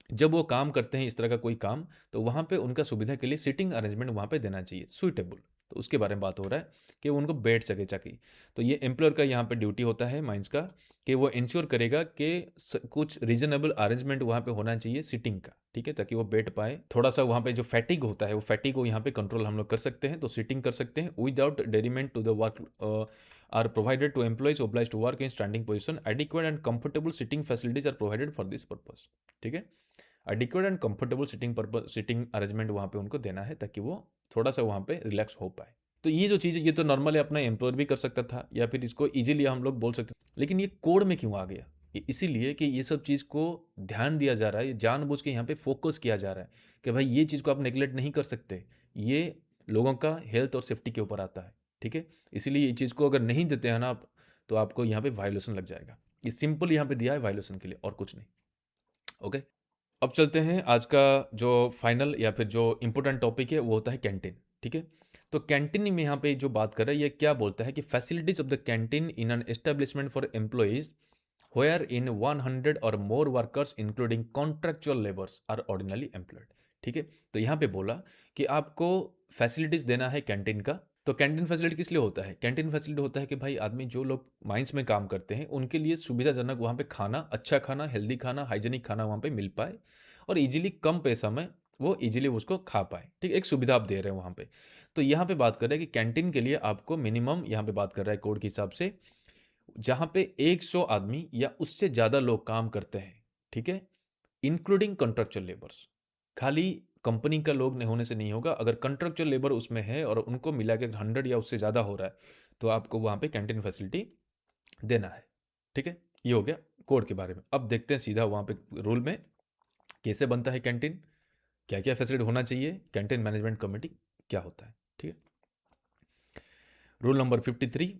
जब वो काम करते हैं इस तरह का कोई काम, तो वहाँ पे उनका सुविधा के लिए सिटिंग अरेंजमेंट वहाँ पे देना चाहिए, सुइटेबल। तो उसके बारे में बात हो रहा है कि वो उनको बैठ सके चाकी। तो ये एम्प्लॉयर का यहाँ पे ड्यूटी होता है माइंस का, कि वो इंश्योर करेगा कि कुछ रीजनेबल अरेंजमेंट वहाँ पे होना चाहिए सिटिंग का, ठीक है, ताकि वो बैठ पाए। थोड़ा सा वहाँ पे जो फैटिग होता है, वो फैटिग को यहाँ पे कंट्रोल हम लोग कर सकते हैं, तो सिटिंग कर सकते हैं without detriment to the work are provided to employees obliged to work in standing position. Adequate and comfortable sitting facilities are provided for this purpose. ठीक है, adequate and comfortable sitting arrangement वहाँ पे उनको देना है ताकि वो थोड़ा सा वहाँ पे रिलैक्स हो पाए। तो ये जो चीज़ है, ये तो नॉर्मली अपना एम्प्लॉयर भी कर सकता था या फिर इसको इजीली हम लोग बोल सकते, लेकिन ये कोड में क्यों आ गया? ये इसीलिए कि ये सब चीज़ को ध्यान दिया जा रहा है, जानबूझ के यहाँ पे फोकस किया जा रहा है कि भाई ये चीज़ को आप नेगलेक्ट नहीं कर सकते, ये लोगों का हेल्थ और सेफ्टी के ऊपर आता है, ठीक है। इसीलिए ये चीज़ को अगर नहीं देते हैं ना आप, तो आपको यहाँ पे वायोलेशन लग जाएगा। ये सिंपल यहाँ पे दिया है वायोलेशन के लिए और कुछ नहीं। ओके, अब चलते हैं आज का जो फाइनल या फिर जो इम्पोर्टेंट टॉपिक है, वो होता है कैंटीन, ठीक है। तो कैंटीन में यहाँ पे जो बात कर रहा है, ये क्या बोलता है कि facilities of the canteen in an establishment for employees where in 100 or more workers including contractual labours are ordinary employed, ठीक है। तो यहाँ पे बोला कि आपको फैसिलिटीज देना है कैंटीन का। तो कैंटीन फैसिलिटी किस लिए होता है? कैंटीन फैसिलिटी होता है कि भाई आदमी जो लोग माइंस में काम करते हैं उनके लिए सुविधाजनक वहाँ पे खाना, अच्छा खाना, हेल्दी खाना, हाइजेनिक खाना वहाँ पे मिल पाए और इजीली कम पैसा में वो इजीली उसको खा पाए, ठीक, एक सुविधा आप दे रहे हैं वहाँ पे। तो यहाँ पे बात कर रहे हैं कि कैंटीन के लिए आपको मिनिमम, यहाँ पे बात कर रहा है कोड के हिसाब से, जहाँ पे 100 आदमी या उससे ज़्यादा लोग काम करते हैं, ठीक है, इंक्लूडिंग कॉन्ट्रेक्चुअल लेबर्स। खाली कंपनी का लोग नहीं होने से नहीं होगा, अगर कॉन्ट्रेक्चुअल लेबर उसमें है और उनको मिला के 100 या उससे ज़्यादा हो रहा है, तो आपको वहाँ पे कैंटीन फैसिलिटी देना है, ठीक है। ये हो गया कोड के बारे में। अब देखते हैं सीधा वहाँ पे रूल में कैसे बनता है कैंटीन, क्या क्या फैसिलिटी होना चाहिए, कैंटीन मैनेजमेंट कमेटी क्या होता है, ठीक है। Rule number 53,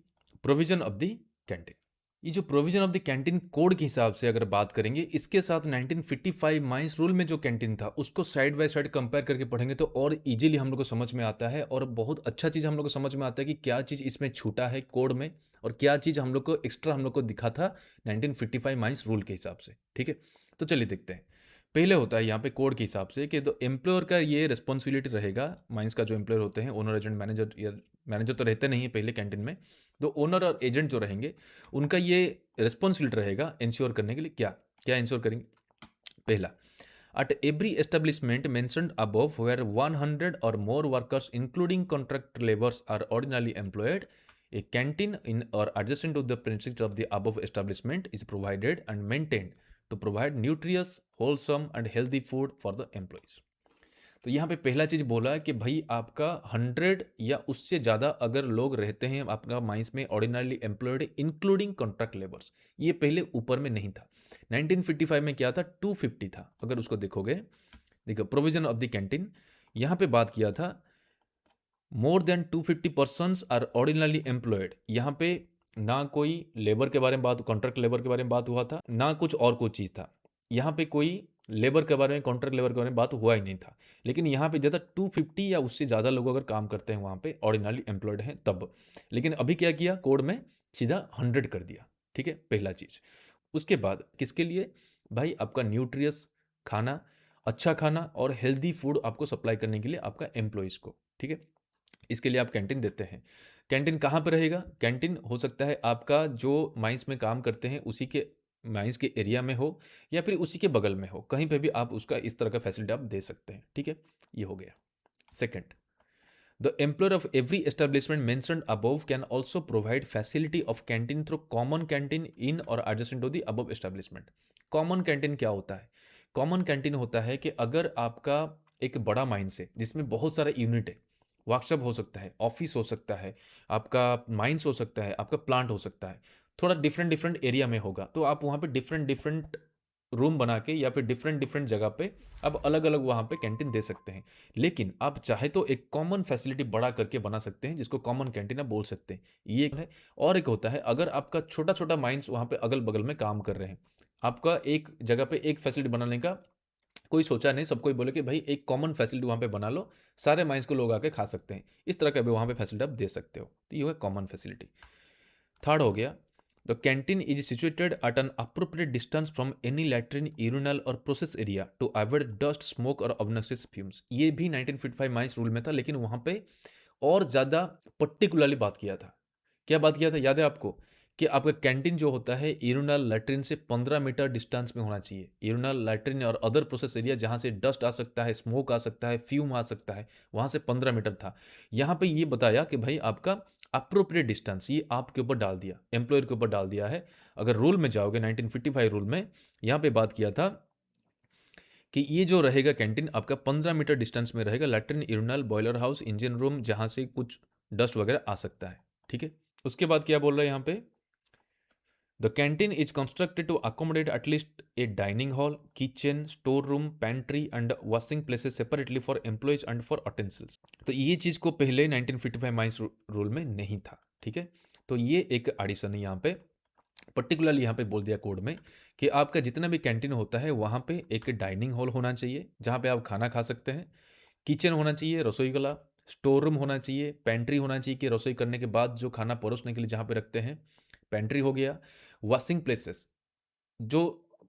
provision of the canteen. ये जो provision of the canteen code के हिसाब से अगर बात करेंगे, इसके साथ 1955 माइंस रूल में जो कैंटीन था उसको साइड बाय साइड कंपेयर करके पढ़ेंगे तो और इजीली हम लोग को समझ में आता है और बहुत अच्छा चीज़ हम लोग को समझ में आता है कि क्या चीज़ इसमें छूटा है कोड में और क्या चीज़ हम लोग को एक्स्ट्रा हम लोग को दिखा था 1955 माइंस रूल के हिसाब से, ठीक है। तो चलिए देखते हैं। पहले होता है यहाँ पे कोड के हिसाब से कि तो एम्प्लॉयर का ये रिस्पॉन्सिबिलिटी रहेगा, माइंस का जो एम्प्लॉयर होते हैं, ओनर, एजेंट, मैनेजर, या मैनेजर तो रहते नहीं है पहले कैंटीन में, तो ओनर और एजेंट जो रहेंगे उनका ये रिस्पॉन्सिबिलिटी रहेगा इंश्योर करने के लिए, क्या क्या इंश्योर करेंगे। पहला, at every establishment mentioned above where 100 or more workers including contract laborers are ordinarily employed, a canteen in or adjacent to the premises of the above establishment is provided and maintained to provide nutritious, wholesome and healthy food for the employees. तो यहाँ पे पहला चीज़ बोला है कि भाई आपका 100 या उससे ज़्यादा अगर लोग रहते हैं आपका माइंस में ordinarily employed including contract labours, ये पहले ऊपर में नहीं था। 1955 में क्या था, 250 था। अगर उसको देखोगे, देखो प्रोविजन ऑफ द कैंटीन, यहाँ पे बात किया था more than 250 persons are ordinarily employed. यहाँ पे ना कोई लेबर के बारे में बात, कॉन्ट्रैक्ट लेबर के बारे में बात हुआ था, ना कुछ और कोई चीज़ था। यहाँ पे कोई लेबर के बारे में, कॉन्ट्रैक्ट लेबर के बारे में बात हुआ ही नहीं था। लेकिन यहाँ पे ज़्यादा 250 या उससे ज़्यादा लोग अगर काम करते हैं वहाँ पे, ऑर्डिनरली एम्प्लॉयड हैं तब। लेकिन अभी क्या किया कोड में, सीधा 100 कर दिया, ठीक है, पहला चीज़। उसके बाद किसके लिए, भाई आपका न्यूट्रियस खाना, अच्छा खाना और हेल्दी फूड आपको सप्लाई करने के लिए आपका एम्प्लॉयज़ को, ठीक है, इसके लिए आप कैंटीन देते हैं। कैंटीन कहाँ पर रहेगा? कैंटीन हो सकता है आपका जो माइंस में काम करते हैं उसी के माइंस के एरिया में हो या फिर उसी के बगल में हो, कहीं पे भी आप उसका इस तरह का फैसिलिटी आप दे सकते हैं, ठीक है। ये हो गया। Second, the employer of every establishment mentioned above can also provide facility of canteen through common canteen in or adjacent to the above establishment. Common canteen क्या होता है? कॉमन कैंटीन होता है कि अगर आपका एक बड़ा माइंस है जिसमें बहुत सारा यूनिट है, वर्कशॉप हो सकता है, ऑफिस हो सकता है, आपका माइंस हो सकता है, आपका प्लांट हो सकता है, थोड़ा डिफरेंट डिफरेंट एरिया में होगा, तो आप वहाँ पे डिफरेंट डिफरेंट रूम बना के या फिर डिफरेंट डिफरेंट जगह पे आप अलग अलग वहाँ पे कैंटीन दे सकते हैं। लेकिन आप चाहे तो एक कॉमन फैसिलिटी बड़ा करके बना सकते हैं जिसको कॉमन कैंटीन आप बोल सकते हैं, ये एक है। और एक होता है अगर आपका छोटा छोटा माइंस वहाँ पे अगल बगल में काम कर रहे हैं, आपका एक जगह पे एक फैसिलिटी बनाने का कोई सोचा नहीं, सबको ही बोले कि भाई एक कॉमन फैसिलिटी वहाँ पे बना लो, सारे माइंस को लोग आके खा सकते हैं, इस तरह का भी वहाँ पे फैसिलिटी आप दे सकते हो, तो ये है कॉमन फैसिलिटी। थर्ड हो गया, the canteen is situated at an appropriate distance from any latrine, urinal or process area to avoid dust, smoke or obnoxious fumes. ये भी 1955 माइंस रूल में था, लेकिन वहाँ पे और ज़्यादा पर्टिकुलरली बात किया था। क्या बात किया था याद है आपको? कि आपका कैंटीन जो होता है यूरिनल लैट्रिन से 15 मीटर डिस्टेंस में होना चाहिए। यूरिनल लैट्रिन और अदर प्रोसेस एरिया जहाँ से डस्ट आ सकता है, स्मोक आ सकता है, फ्यूम आ सकता है, वहाँ से 15 मीटर था। यहाँ पे ये बताया कि भाई आपका अप्रोप्रिएट डिस्टेंस ये आपके ऊपर डाल दिया, एम्प्लॉयर के ऊपर डाल दिया है। अगर रूल में जाओगे 1955 रूल में, यहाँ पे बात किया था कि ये जो रहेगा कैंटीन आपका 15 मीटर डिस्टेंस में रहेगा latrine, urinal, boiler house, engine room जहाँ से कुछ डस्ट वगैरह आ सकता है। ठीक है, उसके बाद क्या बोल रहा है यहाँ पे? The canteen is constructed to accommodate at least a dining hall, kitchen, storeroom, pantry and washing places separately for employees and for utensils। तो ये चीज़ को पहले 1955 माइंस रूल में नहीं था। ठीक है, तो ये एक एडिशन है यहाँ पे, पर्टिकुलरली यहाँ पे बोल दिया कोड में कि आपका जितना भी कैंटीन होता है वहाँ पे एक डाइनिंग हॉल होना चाहिए जहाँ पे आप खाना खा सकते हैं, किचन होना चाहिए रसोई वाला, स्टोर रूम होना चाहिए, पेंट्री होना चाहिए कि रसोई करने के बाद जो खाना परोसने के लिए जहाँ पे रखते हैं, पेंट्री हो गया, वॉशिंग प्लेसेस जो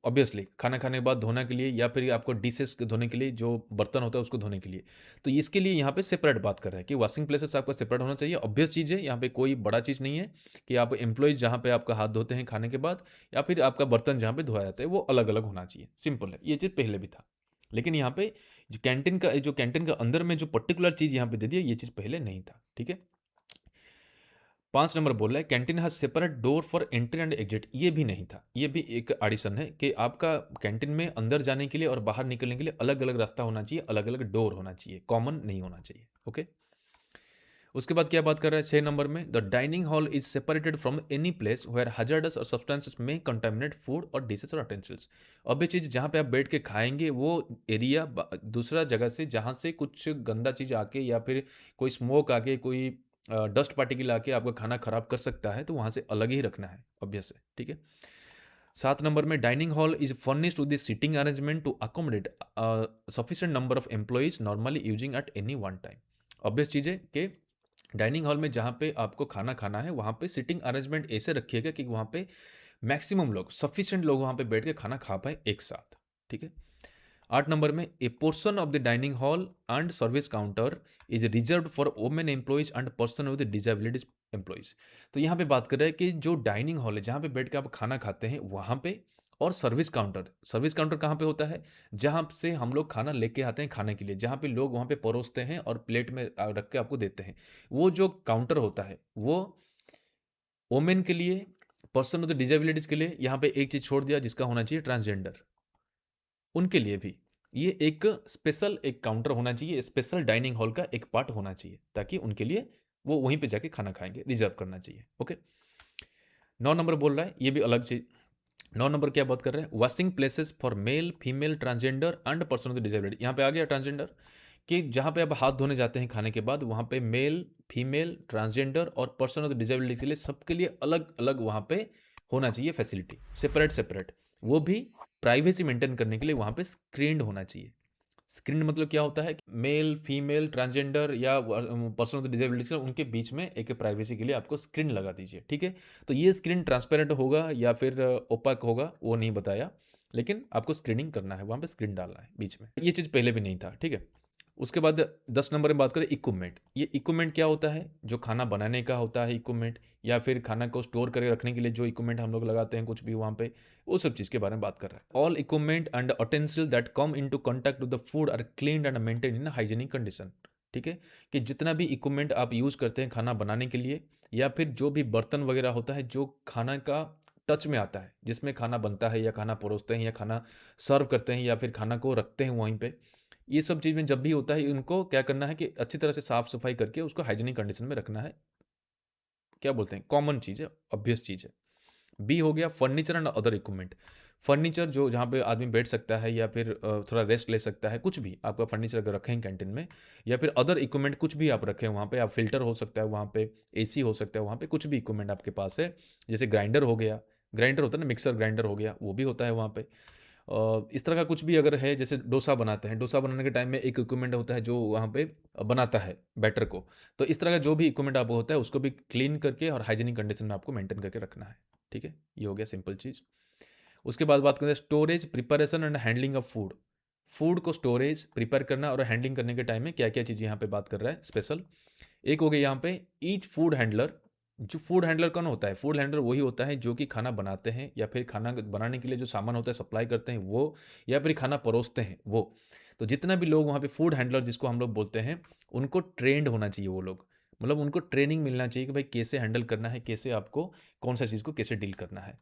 ऑब्वियसली खाना खाने के बाद धोने के लिए या फिर आपको डिशेस धोने के लिए जो बर्तन होता है उसको धोने के लिए, तो इसके लिए यहाँ पे सेपरेट बात कर रहा है कि वॉशिंग प्लेसेस आपका सेपरेट होना चाहिए। ऑब्वियस चीज़ है, यहाँ पे कोई बड़ा चीज़ नहीं है कि आप एम्प्लॉयज जहाँ पे आपका हाथ धोते हैं खाने के बाद या फिर आपका बर्तन जहाँ पे धोया जाता है वो अलग अलग होना चाहिए, सिंपल है। ये चीज़ पहले भी था, लेकिन यहाँ पे जो कैंटीन का अंदर में जो पर्टिकुलर चीज़ यहाँ पे दे दिया ये चीज़ पहले नहीं था। ठीक है, 5 नंबर बोल रहा है canteen has separate door for entry and exit. ये भी नहीं था, ये भी एक एडिशन है कि आपका कैंटीन में अंदर जाने के लिए और बाहर निकलने के लिए अलग अलग रास्ता होना चाहिए, अलग अलग डोर होना चाहिए, कॉमन नहीं होना चाहिए। ओके, उसके बाद क्या बात कर रहा है 6 नंबर में? The dining hall is separated from any place where hazardous और सब्सटेंसेस में कंटामिनेट फूड और डिशेस और अटेंसिल्स। अब ये चीज़ जहाँ पे आप बैठ के खाएंगे वो एरिया दूसरा जगह से जहाँ से कुछ गंदा चीज़ आके या फिर कोई स्मोक आके कोई डस्ट पार्टिकल आके आपका खाना खराब कर सकता है, तो वहाँ से अलग ही रखना है ऑब्वियस है। ठीक है, 7 नंबर में dining hall is furnished with sitting arrangement to accommodate sufficient number of employees normally using at any one time. Obvious चीज़ है कि डाइनिंग हॉल में जहाँ पे आपको खाना खाना है वहाँ पे सिटिंग अरेंजमेंट ऐसे रखिएगा कि वहाँ पे मैक्सिमम लोग, सफिशिएंट लोग वहाँ पे बैठ के खाना खा पाए एक साथ। ठीक है, 8 नंबर में ए portion of the dining hall and service counter is reserve for women employees and person with disabilities employees. तो यहाँ पे बात कर रहे हैं कि जो डाइनिंग हॉल है जहाँ पे बैठ के आप खाना खाते हैं वहाँ पे, और सर्विस काउंटर कहाँ पे होता है? जहाँ से हम लोग खाना लेके आते हैं खाने के लिए, जहाँ पे लोग वहाँ पे परोसते हैं और प्लेट में रख के आपको देते हैं, वो जो काउंटर होता है वो वोमेन के लिए, पर्सन विद डिजेबिलिटीज के लिए। यहाँ पे एक चीज़ छोड़ दिया जिसका होना चाहिए ट्रांसजेंडर, उनके लिए भी ये एक स्पेशल एक काउंटर होना चाहिए, स्पेशल डाइनिंग हॉल का एक पार्ट होना चाहिए ताकि उनके लिए वो वहीं पे जाके खाना खाएंगे, रिजर्व करना चाहिए। ओके, 9 नंबर बोल रहा है, ये भी अलग चीज। 9 नंबर क्या बात कर रहे हैं? Washing places for male, female, transgender and person with disability. यहाँ पे आ गया ट्रांसजेंडर कि जहाँ पे आप हाथ धोने जाते हैं खाने के बाद वहाँ पे मेल, फीमेल, ट्रांसजेंडर और पर्सन विद डिसेबिलिटी के लिए सबके लिए अलग अलग वहाँ पे होना चाहिए फैसिलिटी, सेपरेट सेपरेट। वो भी प्राइवेसी मेंटेन करने के लिए वहाँ पे स्क्रीन्ड होना चाहिए। स्क्रीन मतलब क्या होता है कि मेल, फीमेल, ट्रांसजेंडर या पर्सन विद डिसेबिलिटी उनके बीच में एक प्राइवेसी के लिए आपको स्क्रीन लगा दीजिए। ठीक है, तो ये स्क्रीन ट्रांसपेरेंट होगा या फिर ओपाक होगा वो नहीं बताया, लेकिन आपको स्क्रीनिंग करना है, वहाँ पे स्क्रीन डालना है बीच में। ये चीज़ पहले भी नहीं था। ठीक है, उसके बाद 10 नंबर में बात करें इक्विपमेंट। ये इक्विपमेंट क्या होता है? जो खाना बनाने का होता है इक्विपमेंट, या फिर खाना को स्टोर करके रखने के लिए जो इक्विपमेंट हम लोग लगाते हैं कुछ भी वहाँ पे, वो सब चीज़ के बारे में बात कर रहा है। All equipment and utensil that come into contact with the food are cleaned and maintain in hygienic condition. ठीक है? कि जितना भी इक्विपमेंट आप यूज़ करते हैं खाना बनाने के लिए या फिर जो भी बर्तन वगैरह होता है जो खाना का टच में आता है, जिसमें खाना बनता है या खाना परोसते हैं या खाना सर्व करते हैं या फिर खाना को रखते हैं वहीं पे, ये सब चीज़ में जब भी होता है इनको क्या करना है कि अच्छी तरह से साफ-सफाई करके उसको हाइजीनिक कंडीशन में रखना है। क्या बोलते हैं, कॉमन चीज़ है, ऑब्वियस चीज़ है। बी हो गया furniture and other equipment. Furniture जो जहाँ पे आदमी बैठ सकता है या फिर थोड़ा रेस्ट ले सकता है, कुछ भी आपका फर्नीचर अगर रखें कैंटीन में या फिर अदर इक्विपमेंट कुछ भी आप रखें वहाँ पे, आप फिल्टर हो सकता है वहाँ पे, एसी हो सकता है वहाँ पे, कुछ भी इक्विपमेंट आपके पास है, जैसे ग्राइंडर हो गया, ग्राइंडर होता है ना, मिक्सर ग्राइंडर हो गया, वो भी होता है वहाँ पे। इस तरह का कुछ भी अगर है, जैसे डोसा बनाते हैं, डोसा बनाने के टाइम में एक इक्विपमेंट होता है जो वहाँ पे बनाता है बैटर को। तो इस तरह का जो भी इक्विपमेंट आप होता है उसको भी क्लीन करके और हाइजीनिक कंडीशन में आपको मेंटेन करके रखना है। ठीक है, ये हो गया सिंपल चीज़। उसके बाद बात करें storage, preparation and handling of food. Food को स्टोरेज, प्रिपेयर करना और हैंडलिंग करने के टाइम में क्या क्या चीज़ यहाँ पे बात कर रहा है स्पेशल। एक हो गया यहाँ पे ईच फूड हैंडलर। जो फूड हैंडलर कौन होता है? फूड हैंडलर वही होता है जो कि खाना बनाते हैं या फिर खाना बनाने के लिए जो सामान होता है सप्लाई करते हैं वो, या फिर खाना परोसते हैं वो। तो जितना भी लोग वहाँ पे फूड हैंडलर जिसको हम लोग बोलते हैं, उनको ट्रेंड होना चाहिए वो लोग। मतलब उनको ट्रेनिंग मिलना चाहिए कि भाई कैसे हैंडल करना है, कैसे आपको कौन सा चीज़ को कैसे डील करना है।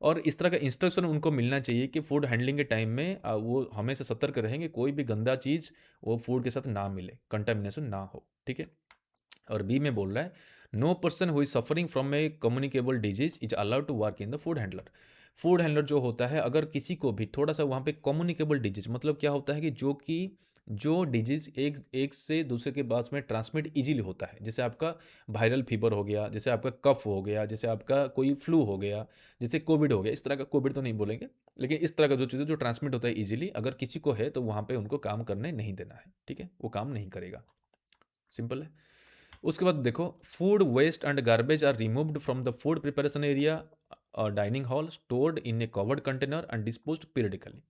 और इस तरह का इंस्ट्रक्शन उनको मिलना चाहिए कि फूड हैंडलिंग के टाइम में वो हमेशा सतर्क रहेंगे, कोई भी गंदा चीज़ वो फूड के साथ ना मिले, कंटामिनेशन ना हो। ठीक है? और बी में बोल रहा है no person who is suffering from a communicable disease is allowed to work in the food handler. Food handler जो होता है, अगर किसी को भी थोड़ा सा वहाँ पे कम्युनिकेबल डिजीज मतलब क्या होता है कि जो डिजीज एक एक से दूसरे के पास में ट्रांसमिट इजीली होता है, जैसे आपका वायरल फीवर हो गया, जैसे आपका कफ हो गया, जैसे आपका कोई फ्लू हो गया, जैसे कोविड हो गया, इस तरह का कोविड तो नहीं बोलेंगे, लेकिन इस तरह का जो चीज़ें जो ट्रांसमिट होता है इजीली, अगर किसी को है तो वहाँ पे उनको काम करने नहीं देना है। ठीक है, वो काम नहीं करेगा, सिंपल है। उसके बाद देखो food waste and garbage are removed from the food preparation area or dining hall, stored in a covered container and disposed periodically.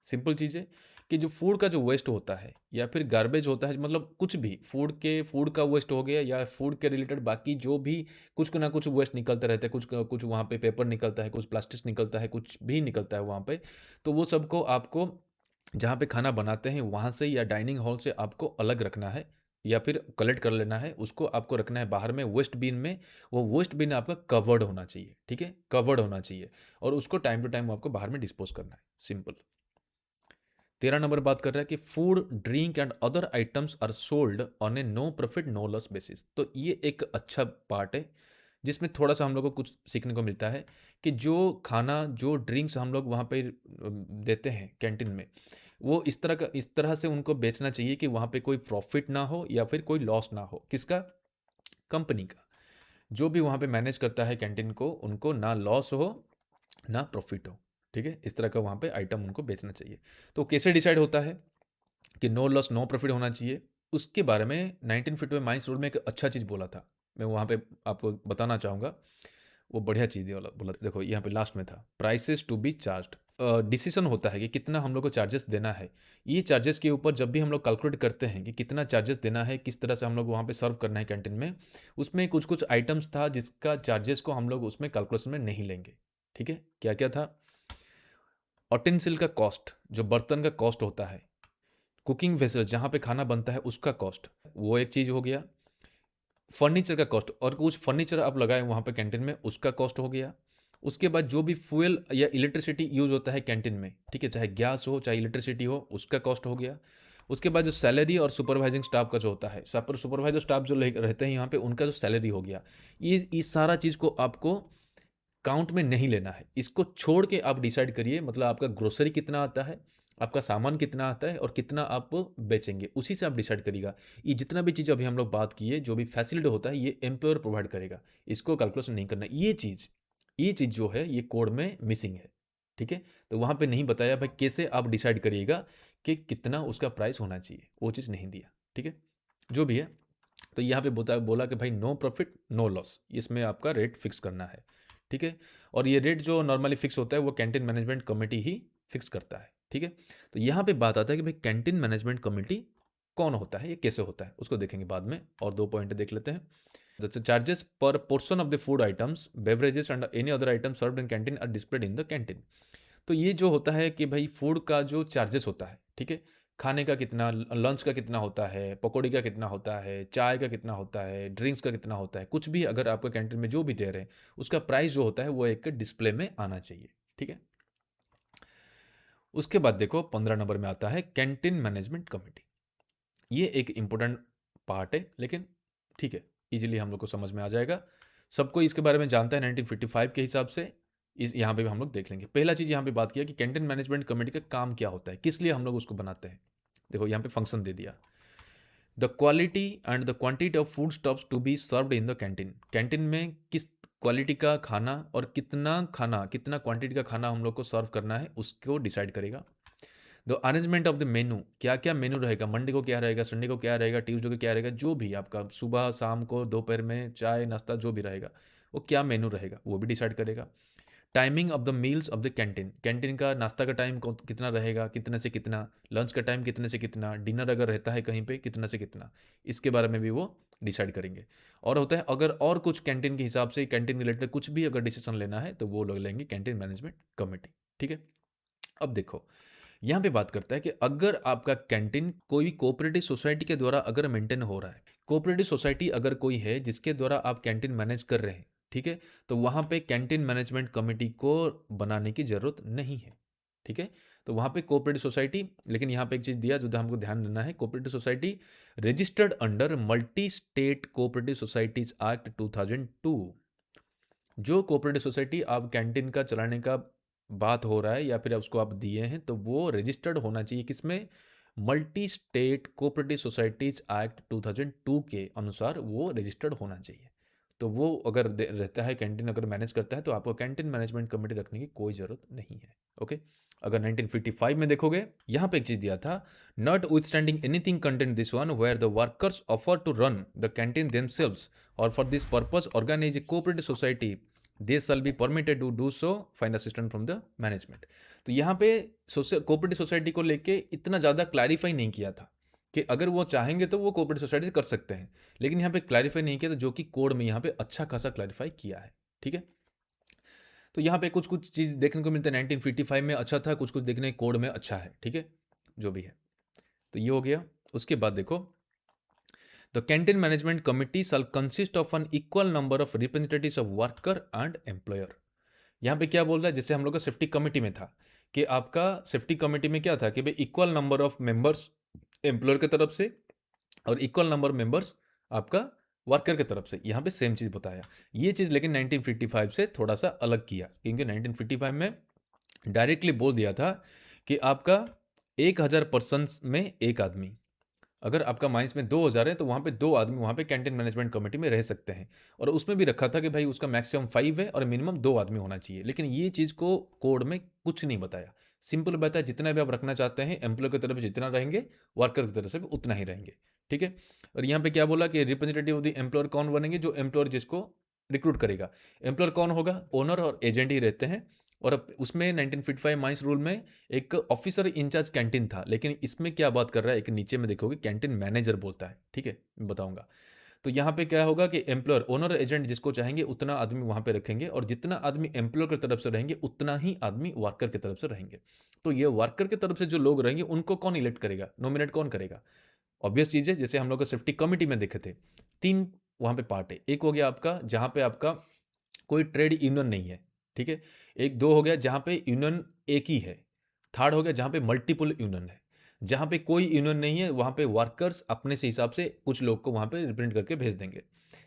Simple चीज़ है कि जो फूड का जो वेस्ट होता है या फिर गार्बेज होता है, मतलब कुछ भी फूड का वेस्ट हो गया या फूड के रिलेटेड बाकी जो भी कुछ ना कुछ वेस्ट निकलते रहते हैं, कुछ कुछ वहाँ पे पेपर निकलता है, कुछ प्लास्टिक निकलता है, कुछ भी निकलता है वहाँ पे, तो वो सबको आपको जहाँ पे खाना बनाते हैं वहाँ से या डाइनिंग हॉल से आपको अलग रखना है या फिर कलेक्ट कर लेना है, उसको आपको रखना है बाहर में वेस्ट बिन में। वो वेस्ट बिन आपका कवर्ड होना चाहिए, ठीक है, कवर्ड होना चाहिए, और उसको टाइम टू टाइम आपको बाहर में डिस्पोज करना है, सिंपल। 13 नंबर बात कर रहा है कि food drink and other items are sold on a no profit no loss basis. तो ये एक अच्छा पार्ट है जिसमें थोड़ा सा हम लोग को कुछ सीखने को मिलता है कि जो खाना जो ड्रिंक्स हम लोग वहाँ पे देते हैं कैंटीन में, वो इस तरह से उनको बेचना चाहिए कि वहाँ पे कोई प्रॉफिट ना हो या फिर कोई लॉस ना हो। किसका? कंपनी का। जो भी वहाँ पे मैनेज करता है कैंटीन को, उनको ना लॉस हो ना प्रॉफिट हो। ठीक है, इस तरह का वहाँ पे आइटम उनको बेचना चाहिए। तो कैसे डिसाइड होता है कि नो लॉस नो प्रॉफिट होना चाहिए? उसके बारे में 1950 में माइंस रूल में एक अच्छा चीज़ बोला था, मैं वहाँ पे आपको बताना चाहूँगा। वो बढ़िया चीज़ ये वाला बोला, देखो यहाँ पे लास्ट में था prices to be charged. Decision होता है कि कितना हम लोग को चार्जेस देना है। ये चार्जेस के ऊपर जब भी हम लोग कैलकुलेट करते हैं कि कितना चार्जेस देना है, किस तरह से हम लोग वहाँ पे सर्व करना है कैंटीन में, उसमें कुछ कुछ आइटम्स था जिसका चार्जेस को हम लोग उसमें कैलकुलेशन में नहीं लेंगे। ठीक है, क्या क्या था? ऑटेंसिल का कॉस्ट, जो बर्तन का कॉस्ट होता है, कुकिंग वेसल जहाँ पे खाना बनता है उसका कॉस्ट, वो एक चीज़ हो गया। फर्नीचर का कॉस्ट, और कुछ फर्नीचर आप लगाए वहाँ पे कैंटीन में, उसका कॉस्ट हो गया। उसके बाद जो भी फ्यूल या इलेक्ट्रिसिटी यूज़ होता है कैंटीन में, ठीक है, चाहे गैस हो चाहे इलेक्ट्रिसिटी हो, उसका कॉस्ट हो गया। उसके बाद जो सैलरी और सुपरवाइजिंग स्टाफ का जो होता है, सुपरवाइजर स्टाफ जो रहते हैं यहाँ पे, उनका जो सैलरी हो गया, ये इस सारा चीज़ को आपको काउंट में नहीं लेना है। इसको छोड़ के आप डिसाइड करिए, मतलब आपका ग्रोसरी कितना आता है, आपका सामान कितना आता है और कितना आप बेचेंगे, उसी से आप डिसाइड करिएगा। ये जितना भी चीज़ अभी हम लोग बात किए, जो भी फैसिलिटी होता है, ये एम्प्लॉयर प्रोवाइड करेगा, इसको कैलकुलेशन नहीं करना। ये चीज़ जो है ये कोड में मिसिंग है। ठीक है, तो वहाँ पे नहीं बताया भाई कैसे आप डिसाइड करिएगा कि कितना उसका प्राइस होना चाहिए, वो चीज़ नहीं दिया। ठीक है, जो भी है, तो यहाँ पे बोला कि भाई नो प्रॉफिट नो लॉस, इसमें आपका रेट फिक्स करना है। ठीक है, और ये रेट जो नॉर्मली फिक्स होता है वो कैंटीन मैनेजमेंट कमेटी ही फिक्स करता है। ठीक है, तो यहाँ पे बात आता है कि भाई कैंटीन मैनेजमेंट कमेटी कौन होता है, ये कैसे होता है, उसको देखेंगे बाद में, और 2 पॉइंट देख लेते हैं। Charges per portion of the food items, beverages and any other item served in canteen are displayed in the canteen. तो ये जो होता है कि भाई फूड का जो चार्जेस होता है, ठीक है, खाने का कितना, लंच का कितना होता है, पकौड़ी का कितना होता है, चाय का कितना होता है, ड्रिंक्स का कितना होता है, कुछ भी अगर आपका कैंटीन में जो भी दे रहे हैं उसका प्राइस जो होता है वो एक डिस्प्ले में आना चाहिए। ठीक है। उसके बाद देखो 15 नंबर में आता है कैंटीन मैनेजमेंट कमेटी। ये एक इम्पोर्टेंट पार्ट है, लेकिन ठीक है, इजीली हम लोग को समझ में आ जाएगा। सबको इसके बारे में जानता है 1955 के हिसाब से। इस यहाँ पे भी हम लोग देख लेंगे। पहला चीज़ यहाँ पे बात किया कि कैंटीन मैनेजमेंट कमेटी का काम क्या होता है, किस लिए हम लोग उसको बनाते हैं। देखो यहाँ पे फंक्शन दे दिया, the quality and the quantity of food stuffs to be served in the canteen. Canteen में किस क्वालिटी का खाना और कितना खाना, कितना क्वांटिटी का खाना हम लोग को सर्व करना है उसको डिसाइड करेगा। द अरेंजमेंट ऑफ द मेनू, क्या क्या मेनू रहेगा, मंडे को क्या रहेगा, संडे को क्या रहेगा, ट्यूसडे को क्या रहेगा, जो भी आपका सुबह शाम को दोपहर में चाय नाश्ता जो भी रहेगा वो क्या मेनू रहेगा वो भी डिसाइड करेगा। Timing of the meals of the canteen, canteen का नाश्ता का टाइम कितना रहेगा, कितने से कितना, लंच का टाइम कितने से कितना, डिनर अगर रहता है कहीं पे कितना से कितना, इसके बारे में भी वो डिसाइड करेंगे। और होता है अगर और कुछ कैंटीन के हिसाब से, कैंटीन रिलेटेड कुछ भी अगर डिसीजन लेना है तो वो लोग लेंगे कैंटीन मैनेजमेंट कमेटी। ठीक है। अब देखो यहाँ पे बात करता है कि अगर आपका कैंटीन कोई कोऑपरेटिव सोसाइटी के द्वारा अगर मेंटेन हो रहा है, कोऑपरेटिव सोसाइटी अगर कोई है जिसके द्वारा आप कैंटीन मैनेज कर रहे हैं, ठीक है, तो वहाँ पे कैंटीन मैनेजमेंट कमेटी को बनाने की ज़रूरत नहीं है। ठीक है। तो वहाँ पे कोऑपरेटिव सोसाइटी, लेकिन यहाँ पे एक चीज़ दिया जो हमको ध्यान देना है, cooperative society registered under multi state cooperative societies act 2002। जो कोऑपरेटिव सोसाइटी आप कैंटीन का चलाने का बात हो रहा है या फिर उसको आप दिए हैं तो वो रजिस्टर्ड होना चाहिए किसमें, multi state cooperative societies act 2002 के अनुसार वो रजिस्टर्ड होना चाहिए। तो वो अगर रहता है कैंटीन अगर मैनेज करता है तो आपको कैंटीन मैनेजमेंट कमेटी रखने की कोई ज़रूरत नहीं है। ओके। अगर 1955 में देखोगे यहाँ पे एक चीज़ दिया था, notwithstanding anything content this one where the workers offer to run the canteen themselves or for this purpose organise a cooperative society they shall be permitted to do so, find assistant from the management. तो यहाँ पे cooperative society को लेके इतना ज़्यादा clarify नहीं किया था कि अगर वो चाहेंगे तो वो कोऑपरेटिव सोसाइटी से कर सकते हैं, लेकिन यहाँ पे क्लैरिफाई नहीं किया था, जो कि कोड में यहाँ पे अच्छा खासा क्लैरिफाई किया है। ठीक है। तो यहाँ पे कुछ कुछ चीज़ देखने को मिलता है 1955 में अच्छा था, कुछ कुछ देखने कोड में अच्छा है। ठीक है, जो भी है। तो ये हो गया। उसके बाद देखो, the canteen management committee shall consist of an equal number of representatives of worker and employer. यहाँ पे क्या बोल रहा है, जैसे हम लोग का सेफ्टी कमेटी में था कि आपका सेफ्टी कमेटी में क्या था कि भाई equal number of members employer की तरफ से और इक्वल नंबर मेंबर्स आपका वर्कर की तरफ से। यहाँ पे सेम चीज़ बताया। ये चीज़ लेकिन 1955 से थोड़ा सा अलग किया, क्योंकि 1955 में डायरेक्टली बोल दिया था कि आपका 1000 पर्सन में एक आदमी, अगर आपका माइंस में 2000 है तो वहाँ पे 2 आदमी वहाँ पे कैंटीन मैनेजमेंट कमेटी में रह सकते हैं। और उसमें भी रखा था कि भाई उसका मैक्सिमम 5 है और मिनिमम 2 आदमी होना चाहिए। लेकिन ये चीज़ को कोड में कुछ नहीं बताया, सिंपल बताया जितना भी आप रखना चाहते हैं एम्प्लॉय की तरफ से जितना रहेंगे, वर्कर की तरफ से भी उतना ही रहेंगे। ठीक है। और यहाँ पे क्या बोला कि रिप्रेजेंटेटिव ऑफ द एम्प्लॉयर कौन बनेंगे, जो एम्प्लॉयर जिसको रिक्रूट करेगा। एम्प्लॉयर कौन होगा, ओनर और एजेंट ही रहते हैं। और अब उसमें 1955 माइंस रूल में एक ऑफिसर इंचार्ज कैंटीन था, लेकिन इसमें क्या बात कर रहा है, एक नीचे में देखोगे कैंटीन मैनेजर बोलता है। ठीक है, मैं बताऊंगा। तो यहाँ पे क्या होगा कि एम्प्लॉयर, ओनर, एजेंट जिसको चाहेंगे उतना आदमी वहाँ पे रखेंगे, और जितना आदमी एम्प्लॉयर की तरफ से रहेंगे उतना ही आदमी वर्कर की तरफ से रहेंगे। तो ये वर्कर की तरफ से जो लोग रहेंगे उनको कौन इलेक्ट करेगा, नॉमिनेट कौन करेगा। ऑब्वियस चीज़ है, जैसे हम लोग का सेफ्टी कमेटी में देखे थे 3 वहाँ पे पार्ट है। एक हो गया आपका जहाँ पे आपका कोई ट्रेड यूनियन नहीं है। ठीक है। एक 2 हो गया जहाँ पे यूनियन एक ही है। थर्ड हो गया जहाँ पे मल्टीपल यूनियन है। जहाँ पे कोई यूनियन नहीं है वहाँ पे वर्कर्स अपने से हिसाब से कुछ लोग को वहाँ पे रिप्रेजेंट करके भेज देंगे।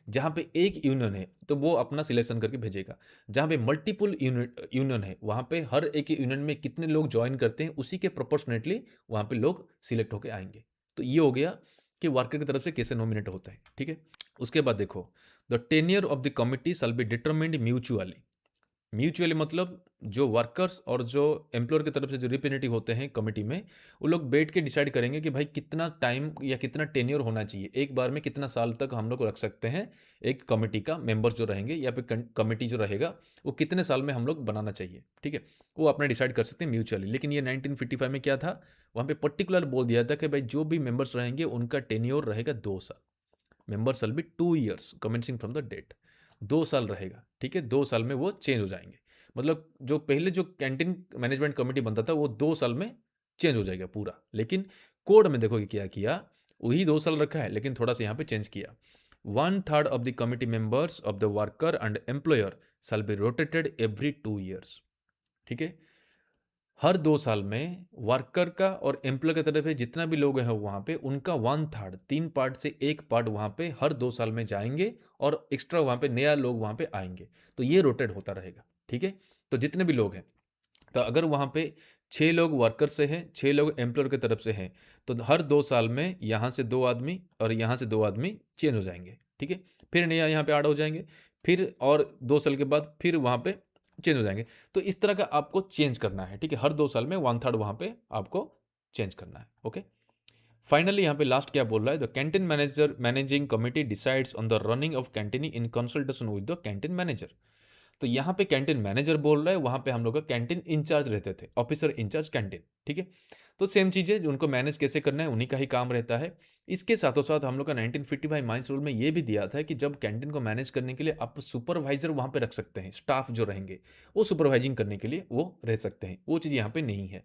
जहाँ पे एक यूनियन है तो वो अपना सिलेक्शन करके भेजेगा। जहाँ पे मल्टीपल यूनियन है वहाँ पे हर एक यूनियन में कितने लोग ज्वाइन करते हैं उसी के प्रोपोर्शनेटली वहाँ पे लोग सिलेक्ट होकर आएंगे। तो ये हो गया कि वर्कर की तरफ से कैसे नॉमिनेट होता है। ठीक है। उसके बाद देखो, the tenure of the committee shall be determined mutually. Mutually मतलब जो वर्कर्स और जो एम्प्लॉयर की तरफ से जो रिप्रेजेंटेटिव होते हैं कमेटी में, वो लोग बैठ के डिसाइड करेंगे कि भाई कितना टाइम या कितना टेन्योर होना चाहिए, एक बार में कितना साल तक हम लोग रख सकते हैं एक कमेटी का मेंबर जो रहेंगे या फिर कमेटी जो रहेगा वो कितने साल में हम लोग बनाना चाहिए। ठीक है, वो अपना डिसाइड कर सकते हैं म्यूचुअली। लेकिन ये 1955 में क्या था, वहाँ पे पर्टिकुलर बोल दिया था कि भाई जो भी मेंबर्स रहेंगे उनका टेन्योर रहेगा 2 साल। Member shall be 2 years commencing from the date. 2 साल रहेगा। ठीक है, 2 साल में वो चेंज हो जाएंगे। मतलब जो पहले जो कैंटीन मैनेजमेंट कमेटी बनता था वो 2 साल में चेंज हो जाएगा पूरा। लेकिन कोड में देखो क्या किया, वही 2 साल रखा है लेकिन थोड़ा सा यहाँ पे चेंज किया। 1/3 of the committee members of the worker and employer shall be rotated every 2 years. ठीक है, हर 2 साल में वर्कर का और एम्प्लॉय की तरफ से जितना भी लोग हैं वहाँ पे उनका 1/3 3 पार्ट से 1 पार्ट वहाँ पे हर 2 साल में जाएंगे और एक्स्ट्रा वहाँ पे नया लोग वहाँ पे आएंगे, तो ये रोटेट होता रहेगा। ठीक है, तो जितने भी लोग हैं, तो अगर वहाँ पे 6 लोग वर्कर से हैं, 6 लोग एम्प्लॉयर की तरफ से हैं, तो हर 2 साल में यहाँ से 2 आदमी और यहाँ से 2 आदमी चेंज हो जाएंगे। ठीक है, फिर नया यहाँ पे ऐड हो जाएंगे, फिर और 2 साल के बाद फिर वहाँ पे चेंज हो जाएंगे। तो इस तरह का आपको चेंज करना है। ठीक है, हर 2 साल में 1/3 वहाँ पे आपको चेंज करना है। ओके, फाइनली यहाँ पे लास्ट क्या बोल रहा है, the canteen manager managing committee decides on the running of canteen in consultation with the canteen manager. तो यहाँ पे कैंटीन मैनेजर बोल रहा है, वहाँ पे हम लोग का कैंटीन इंचार्ज रहते थे, ऑफिसर इंचार्ज कैंटीन। ठीक है, तो सेम चीज़ है, उनको मैनेज कैसे करना है उन्हीं का ही काम रहता है। इसके साथों साथ हम लोग का 1955 माइंस रूल में ये भी दिया था कि जब कैंटीन को मैनेज करने के लिए आप सुपरवाइजर वहाँ पे रख सकते हैं, स्टाफ जो रहेंगे वो सुपरवाइजिंग करने के लिए वो रह सकते हैं, वो चीज़ यहाँ पे नहीं है।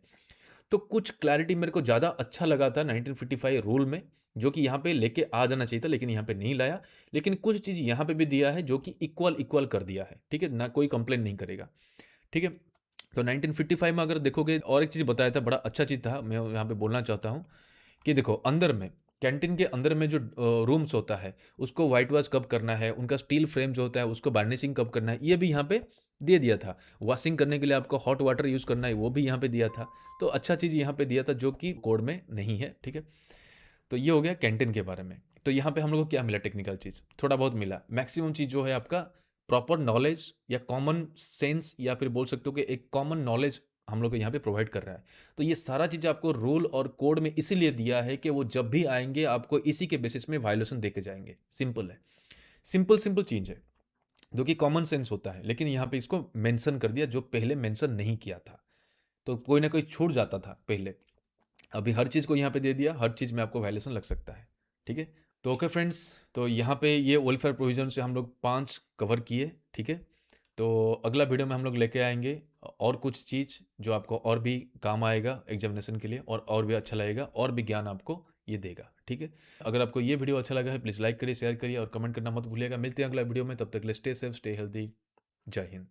तो कुछ क्लैरिटी मेरे को ज़्यादा अच्छा लगा था 1955 रूल में, जो कि यहाँ पे लेके आ जाना चाहिए था लेकिन यहाँ पे नहीं लाया। लेकिन कुछ चीज़ यहाँ पे भी दिया है जो कि इक्वल इक्वल कर दिया है। ठीक है ना, कोई कंप्लेन नहीं करेगा। ठीक है, तो 1955 में अगर देखोगे और एक चीज़ बताया था, बड़ा अच्छा चीज़ था, मैं यहाँ पे बोलना चाहता हूँ कि देखो अंदर में कैंटीन के अंदर में जो रूम्स होता है उसको वाइट वॉश कब करना है, उनका स्टील फ्रेम जो होता है उसको वार्निशिंग कब करना है, ये भी यहाँ पे दे दिया था। वॉशिंग करने के लिए आपको हॉट वाटर यूज़ करना है, वो भी यहाँ पे दिया था। तो अच्छा चीज़ यहाँ पे दिया था जो कि कोड में नहीं है। ठीक है, तो ये हो गया कैंटीन के बारे में। तो यहाँ पे हम लोग को क्या मिला, टेक्निकल चीज़ थोड़ा बहुत मिला, मैक्सिमम चीज़ जो है आपका प्रॉपर नॉलेज या कॉमन सेंस या फिर बोल सकते हो कि एक कॉमन नॉलेज हम लोग को यहाँ पे प्रोवाइड कर रहा है। तो ये सारा चीज़ आपको रूल और कोड में इसीलिए दिया है कि वो जब भी आएंगे आपको इसी के बेसिस में वायलेशन दे के जाएंगे। सिंपल है, सिंपल सिंपल चीज़ है जो कि कॉमन सेंस होता है, लेकिन यहाँ पे इसको मेंशन कर दिया जो पहले मेंशन नहीं किया था। तो कोई ना कोई छूट जाता था पहले, अभी हर चीज़ को यहाँ पे दे दिया, हर चीज़ में आपको वायलेशन लग सकता है। ठीक है, तो ओके फ्रेंड्स, तो यहाँ पे ये वेलफेयर प्रोविजन से हम लोग 5 कवर किए। ठीक है, तो अगला वीडियो में हम लोग लेके आएंगे और कुछ चीज़ जो आपको और भी काम आएगा एग्जामिनेशन के लिए, और भी अच्छा लगेगा और भी ज्ञान आपको ये देगा। ठीक है, अगर आपको ये वीडियो अच्छा लगा है प्लीज़ लाइक करिए, शेयर करिए और कमेंट करना मत भूलिएगा। मिलते हैं अगला वीडियो में, तब तक के लिए स्टे सेफ, स्टे हेल्दी। जय हिंद।